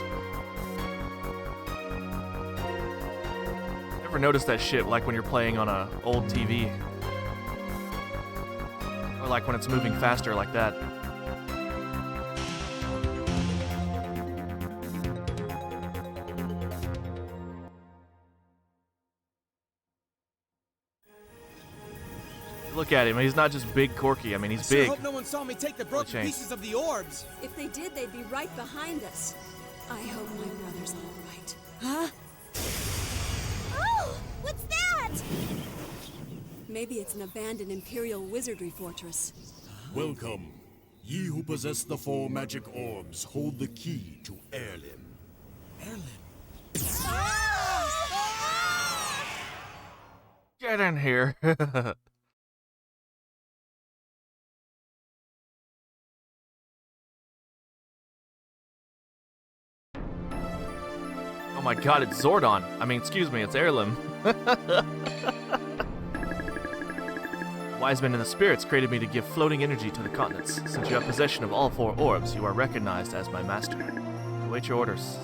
Never noticed that shit like when you're playing on a old TV. Or like when it's moving faster like that. Look at him. He's not just big Corky. I mean, he's big. I hope no one saw me take the broken pieces of the orbs. If they did, they'd be right behind us. I hope my brother's all right. Huh? Oh! What's that? Maybe it's an abandoned Imperial wizardry fortress. Welcome. Ye who possess the 4 magic orbs hold the key to Heirlim. Get in here. Oh my god, it's Zordon. I mean, excuse me, it's Heirlim. Wise men and the spirits created me to give floating energy to the continents. Since you have possession of all 4 orbs, you are recognized as my master. Await your orders.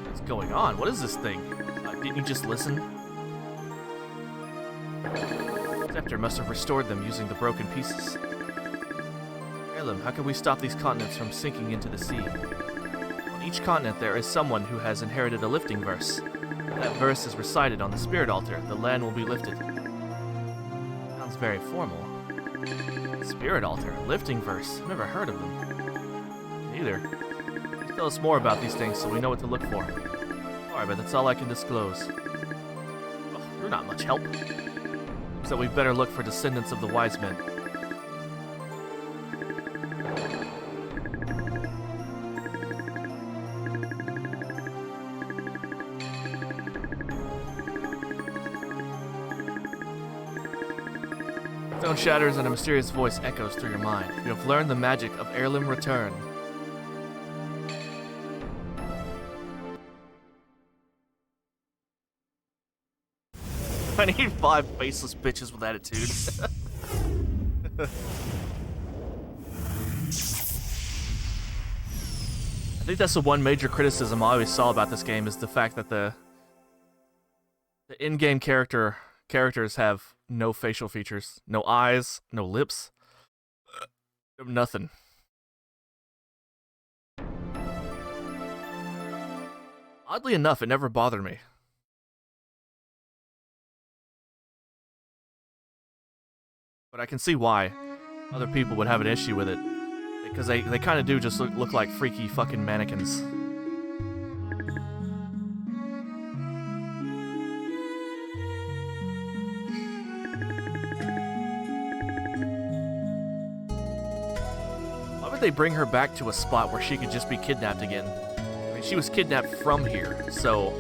What's going on? What is this thing? Didn't you just listen? Scepter must have restored them using the broken pieces. Heirlim, how can we stop these continents from sinking into the sea? On each continent there is someone who has inherited a lifting verse. If that verse is recited on the spirit altar, the land will be lifted. Sounds very formal. Spirit altar, lifting verse. Never heard of them. Neither. Please tell us more about these things so we know what to look for. Sorry, but that's all I can disclose. Oh, you're not much help. Seems that we better look for descendants of the wise men. Stone shatters and a mysterious voice echoes through your mind. You have learned the magic of heirloom return. I need 5 faceless bitches with attitude. I think that's the one major criticism I always saw about this game is the fact that the in-game characters have no facial features, no eyes, no lips, nothing. Oddly enough, it never bothered me. But I can see why other people would have an issue with it. Because they kind of do just look like freaky fucking mannequins. Why would they bring her back to a spot where she could just be kidnapped again? I mean, she was kidnapped from here, so...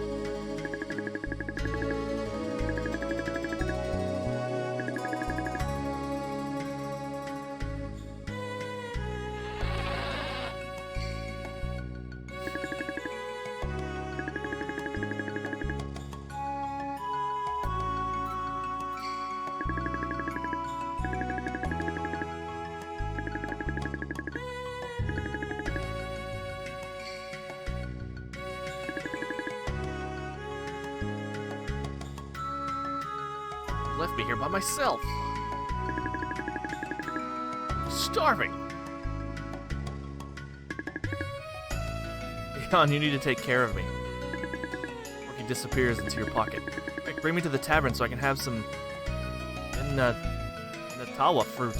left me here by myself. Starving. Leon, you need to take care of me. Corky disappears into your pocket. Quick, bring me to the tavern so I can have some Natawa fruit.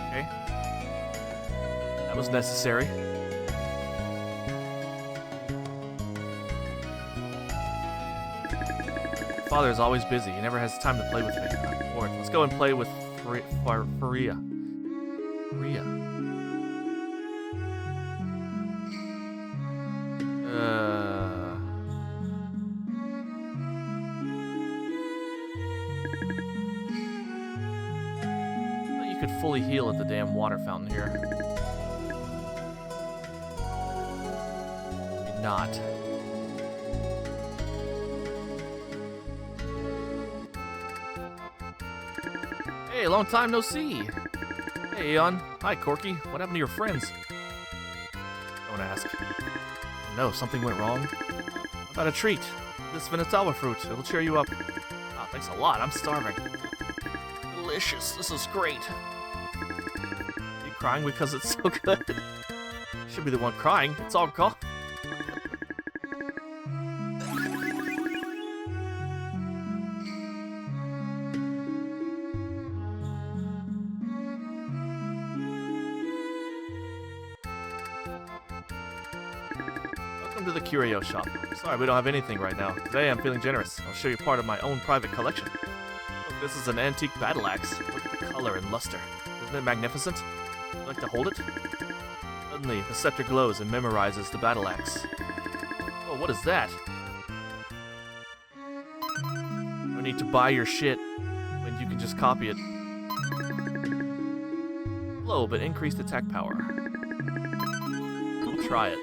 Okay. That was necessary. Father is always busy. He never has time to play with me. I'm bored. Let's go and play with Faria. You could fully heal at the damn water fountain here. Maybe not. Hey, long time no see. Hey, Eon. Hi, Corky. What happened to your friends? Don't ask. No, something went wrong. How about a treat? This Venetawa fruit. It'll cheer you up. Ah, thanks a lot. I'm starving. Delicious. This is great. Are you crying because it's so good? Should be the one crying. It's all gone. To the curio shop. Sorry, we don't have anything right now. Today I'm feeling generous. I'll show you part of my own private collection. Look, this is an antique battle axe. Look at the color and luster. Isn't it magnificent? Would you like to hold it? Suddenly, the scepter glows and memorizes the battle axe. Oh, what is that? No need to buy your shit when you can just copy it. Low, but increased attack power. We'll try it.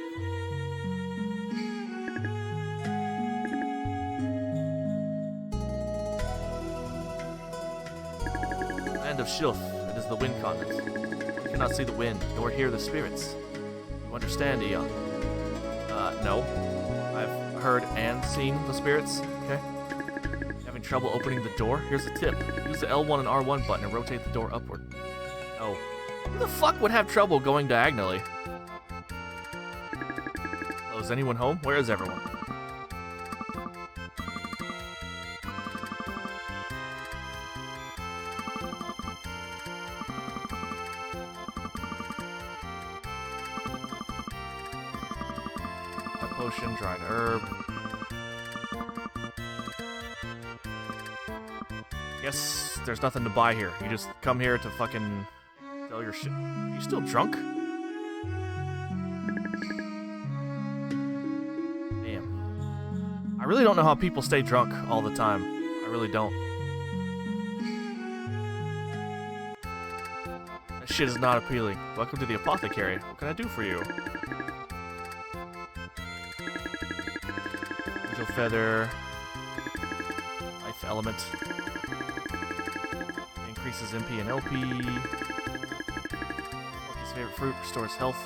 Of Shilf, it is the wind continent. You cannot see the wind, nor hear the spirits. You understand, Eon? No. I've heard and seen the spirits, okay? Having trouble opening the door? Here's a tip. Use the L1 and R1 button and rotate the door upward. Oh. Who the fuck would have trouble going diagonally? Oh, is anyone home? Where is everyone? A potion, dried herb. Guess there's nothing to buy here. You just come here to fucking sell your shit. Are you still drunk? Damn. I really don't know how people stay drunk all the time. I really don't. That shit is not appealing. Welcome to the apothecary. What can I do for you? Angel feather. Life element. Increases MP and LP. His favorite fruit restores health.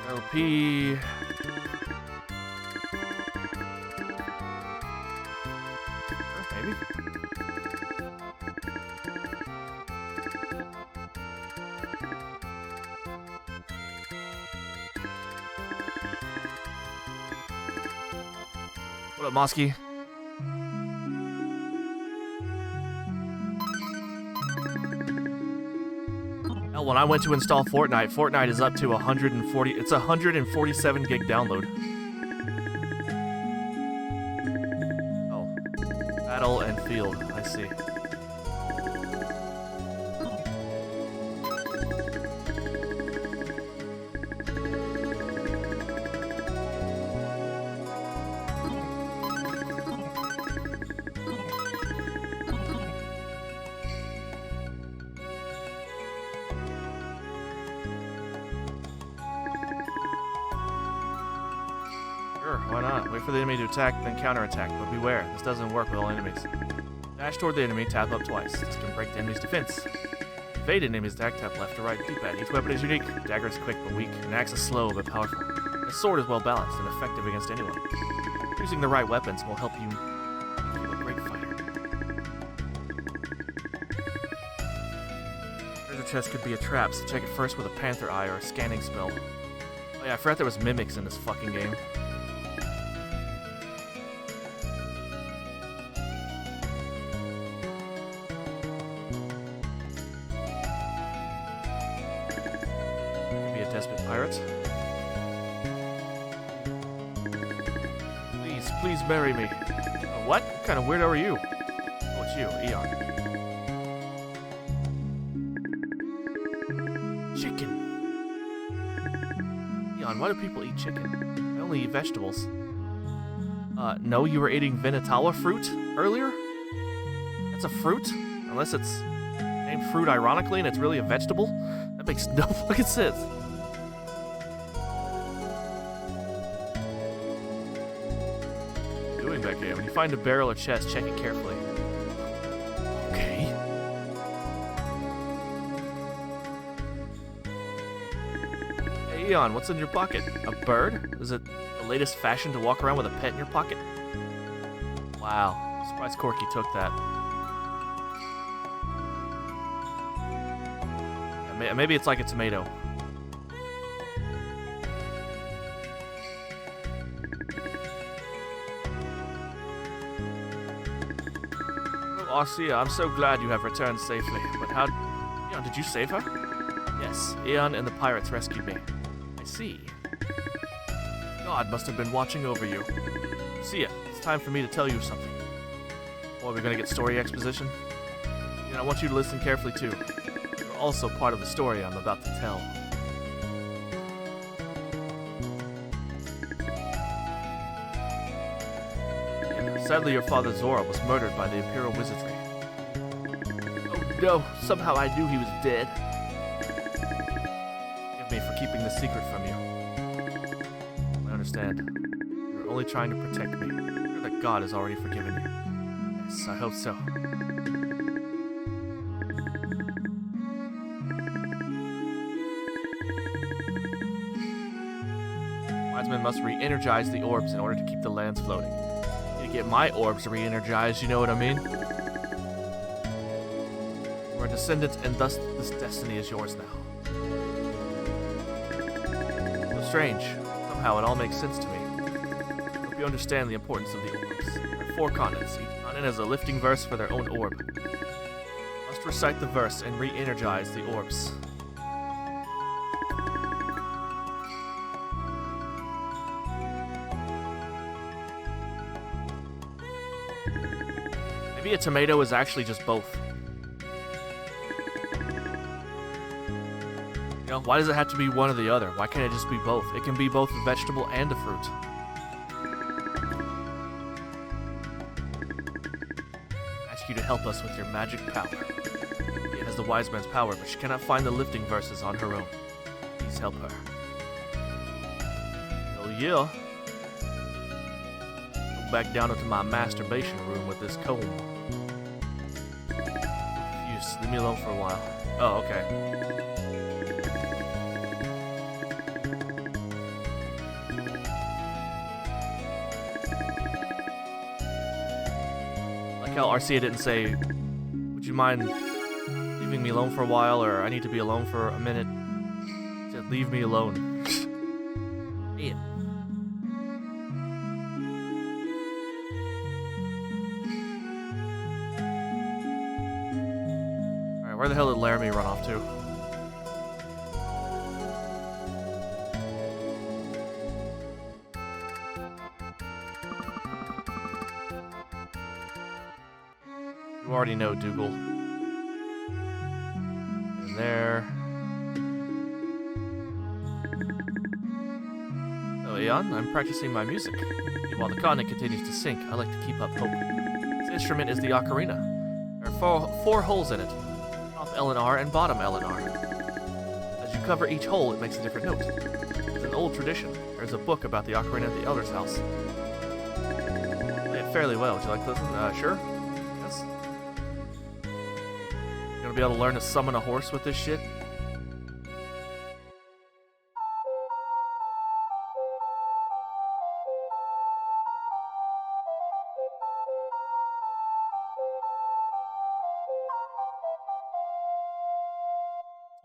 LP. Maybe. What up, Mosky? Hell, when I went to install Fortnite, Fortnite is up to 140. It's 147 gig download. Oh, battle and field. I see. Sure, why not? Wait for the enemy to attack, then counterattack, but beware, this doesn't work with all enemies. Dash toward the enemy, tap up twice. This can break the enemy's defense. Evade an enemy's attack, tap left or right, D-pad. Each weapon is unique. Dagger is quick but weak, an axe is slow but powerful. A sword is well balanced and effective against anyone. Choosing the right weapons will help you become a great fighter. Treasure chest could be a trap, so check it first with a panther eye or a scanning spell. Oh yeah, I forgot there was mimics in this fucking game. Pirate. Please marry me. What? What kind of weirdo are you? Oh, it's you, Eon. Chicken. Eon, why do people eat chicken? I only eat vegetables. No, you were eating Venetawa fruit earlier? That's a fruit? Unless it's named fruit ironically and it's really a vegetable? That makes no fucking sense. Back here. When you find a barrel or chest, check it carefully. Okay. Hey, Eon, what's in your pocket? A bird? Is it the latest fashion to walk around with a pet in your pocket? Wow. Surprised Corky took that. Yeah, maybe it's like a tomato. Arcia, I'm so glad you have returned safely. But how... Eon, did you save her? Yes, Eon and the pirates rescued me. I see. God must have been watching over you. See ya. It's time for me to tell you something. Boy, we're gonna get story exposition. And I want you to listen carefully too. You're also part of the story I'm about to tell. Sadly, your father Zora was murdered by the Imperial Wizardry. Oh no, somehow I knew he was dead. Forgive me for keeping the secret from you. I understand. You were only trying to protect me. I'm sure that God has already forgiven you. Yes, I hope so. Wiseman must re-energize the orbs in order to keep the lands floating. I need to get my orbs re-energized, you know what I mean? We're descendants, and thus this destiny is yours now. So strange. Somehow it all makes sense to me. Hope you understand the importance of the orbs. There are 4 continents. Each continent has a lifting verse for their own orb. Must recite the verse and re-energize the orbs. Maybe a tomato is actually just both. You know, why does it have to be one or the other? Why can't it just be both? It can be both a vegetable and a fruit. I ask you to help us with your magic power. She has the wise man's power, but she cannot find the lifting verses on her own. Please help her. Oh yeah. Go back down into my masturbation room with this comb. Leave me alone for a while. Oh, okay. Like how Arcia didn't say, would you mind leaving me alone for a while, or I need to be alone for a minute. He said, leave me alone. Damn. Where the hell did Laramie run off to? You already know, Dougal. In there. Oh, Aeon, I'm practicing my music. While the continent continues to sink, I like to keep up hope. This instrument is the ocarina. There are four holes in it. LNR and bottom LNR. As you cover each hole, it makes a different note. It's an old tradition. There's a book about the ocarina at the Elder's house. Play it fairly well. Would you like to listen? Sure? Yes? You gonna be able to learn to summon a horse with this shit?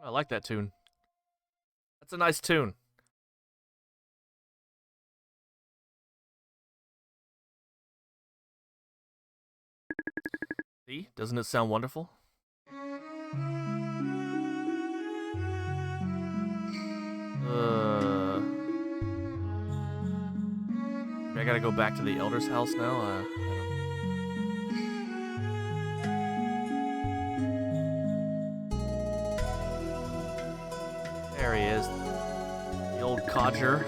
I like that tune. That's a nice tune. See? Doesn't it sound wonderful? Maybe I gotta go back to the Elder's house now? I don't know. There he is. The old codger.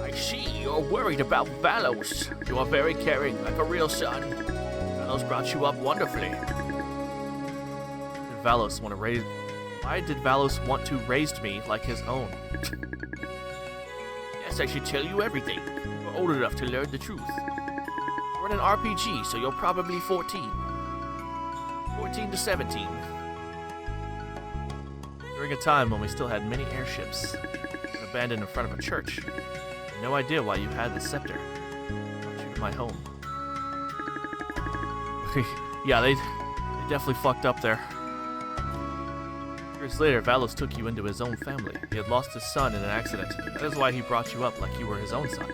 I see you're worried about Valos. You are very caring, like a real son. Valos brought you up wonderfully. Why did Valos want to raise me like his own? Yes, I should tell you everything. You're old enough to learn the truth. You're in an RPG, so you're probably 14. 14 to 17. During a time when we still had many airships, and abandoned in front of a church, I had no idea why you had the scepter. I brought you to my home. Yeah, they definitely fucked up there. Years later, Valos took you into his own family. He had lost his son in an accident. That is why he brought you up like you were his own son.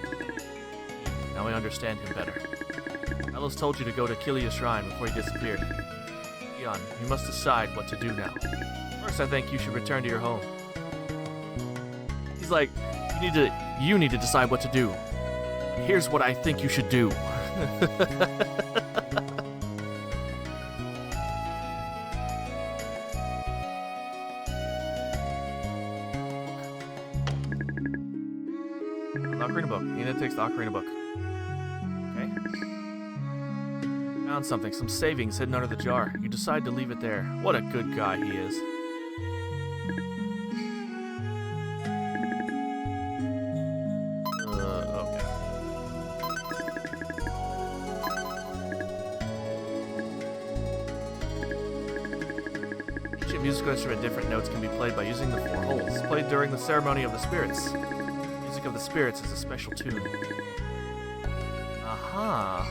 Now I understand him better. Valos told you to go to Kilia's shrine before he disappeared. Eon, you must decide what to do now. First, I think you should return to your home. He's like, you need to decide what to do. Here's what I think you should do. The Ocarina book. Nina takes the Ocarina book. Okay. Found something. Some savings hidden under the jar. You decide to leave it there. What a good guy he is. Okay. Each musical instrument, different notes can be played by using the 4 holes. Played during the ceremony of the spirits. These Music of the Spirits is a special tune. Aha.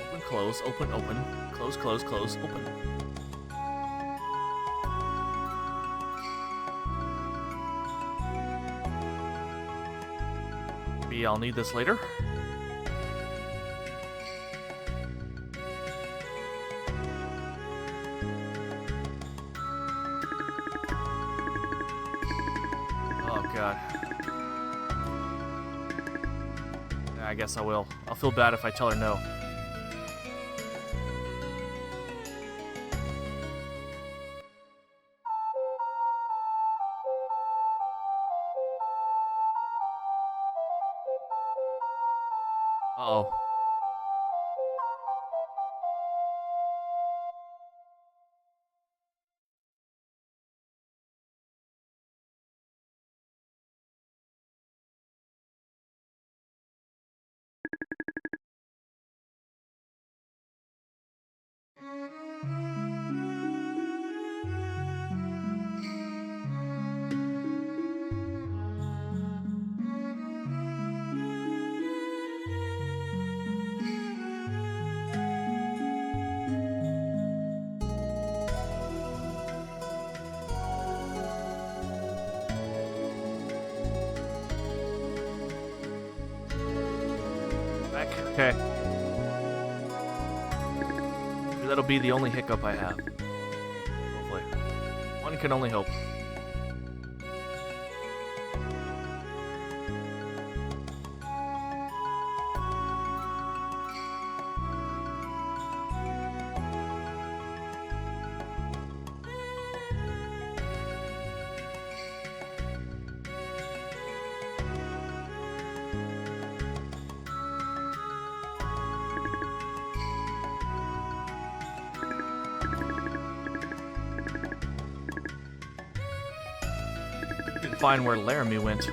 Open, close, open, open. Close, close, close, open. Maybe I'll need this later. Oh god. I guess I will. I'll feel bad if I tell her no. Uh-oh. Okay. Maybe that'll be the only hiccup I have. Hopefully. One can only hope. Didn't find where Laramie went.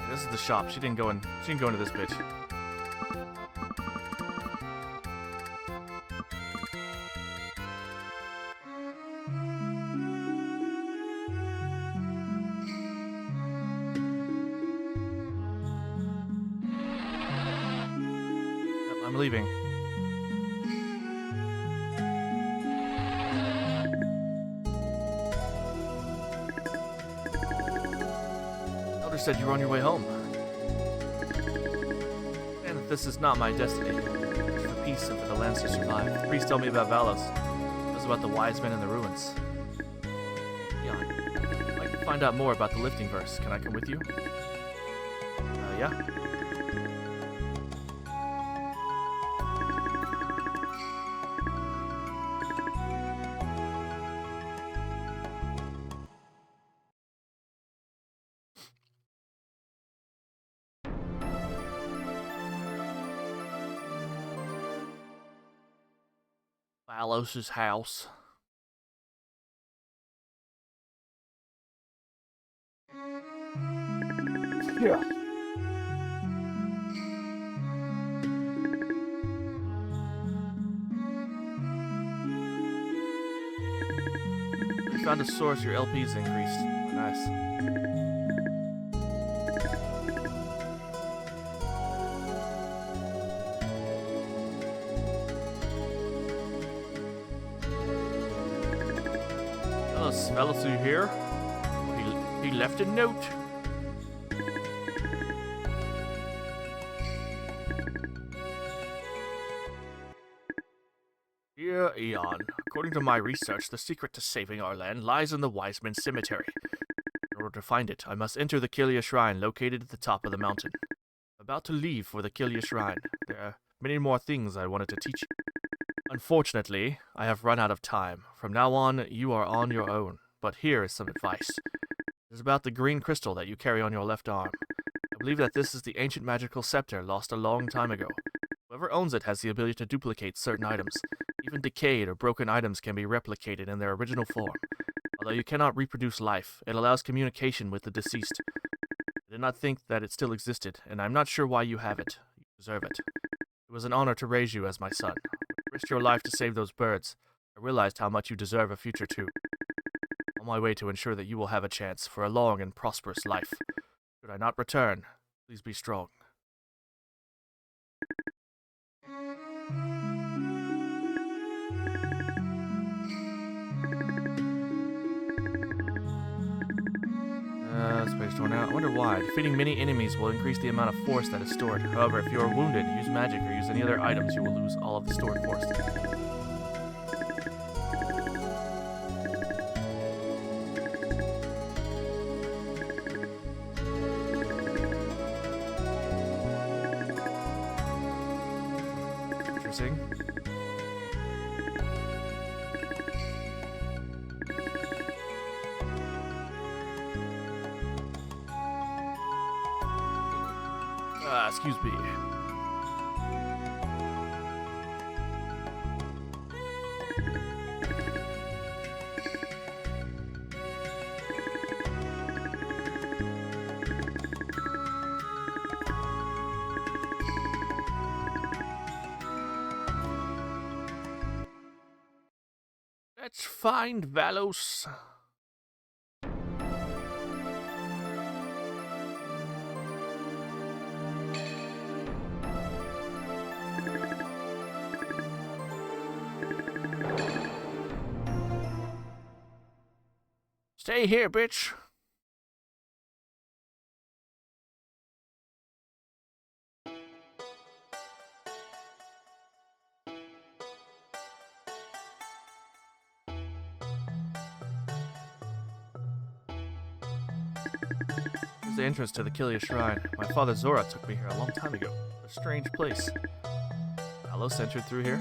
This is the shop. She didn't go into this bitch. I'm leaving. Elder said you were on your way home. And that this is not my destiny. It's for peace and for the lands to survive. The priest told me about Valos. It was about the wise men in the ruins. Leon, I'd like to find out more about the lifting verse. Can I come with you? Yeah? Valos's house. Yeah. We found a source. Your LP's increased. Nice. Valos, are you here? He left a note. Dear Eon, according to my research, the secret to saving our land lies in the Wise Men's Cemetery. In order to find it, I must enter the Kylia Shrine located at the top of the mountain. I'm about to leave for the Kylia Shrine. There are many more things I wanted to teach you. Unfortunately, I have run out of time. From now on, you are on your own. But here is some advice. It is about the green crystal that you carry on your left arm. I believe that this is the ancient magical scepter lost a long time ago. Whoever owns it has the ability to duplicate certain items. Even decayed or broken items can be replicated in their original form. Although you cannot reproduce life, it allows communication with the deceased. I did not think that it still existed, and I'm not sure why you have it. You deserve it. It was an honor to raise you as my son. You risked your life to save those birds. I realized how much you deserve a future too. On my way to ensure that you will have a chance for a long and prosperous life. Should I not return, please be strong. This page torn out. I wonder why. Defeating many enemies will increase the amount of force that is stored. However, if you are wounded, use magic or use any other items, you will lose all of the stored force. Interesting. Excuse me. Let's find Valos. Stay here, bitch. Here's the entrance to the Killia Shrine. My father Zora took me here a long time ago. A strange place. Valos entered through here.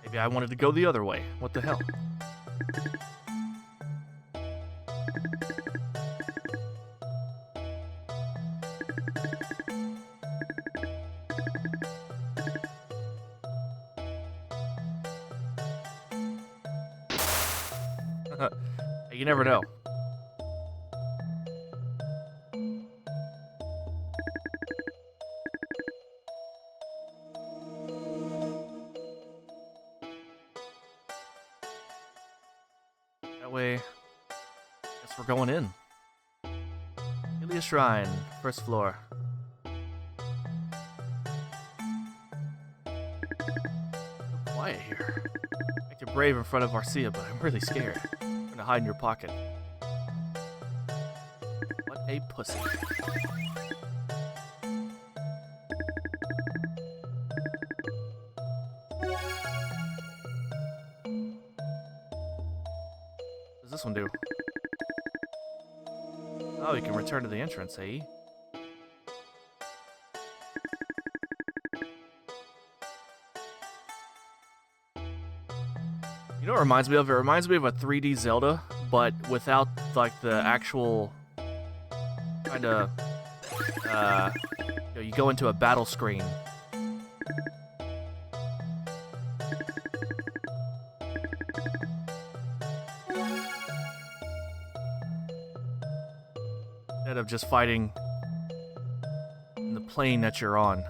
Maybe I wanted to go the other way. What the hell? You never know. That way, guess we're going in. Killia Shrine, first floor. So quiet here. Acted brave in front of Arcia, but I'm really scared. I'm gonna hide in your pocket. What a pussy. What does this one do? Oh, you can return to the entrance, eh? You know what it reminds me of? It reminds me of a 3D Zelda, but without, like, the actual kind of, you go into a battle screen. Instead of just fighting in the plane that you're on.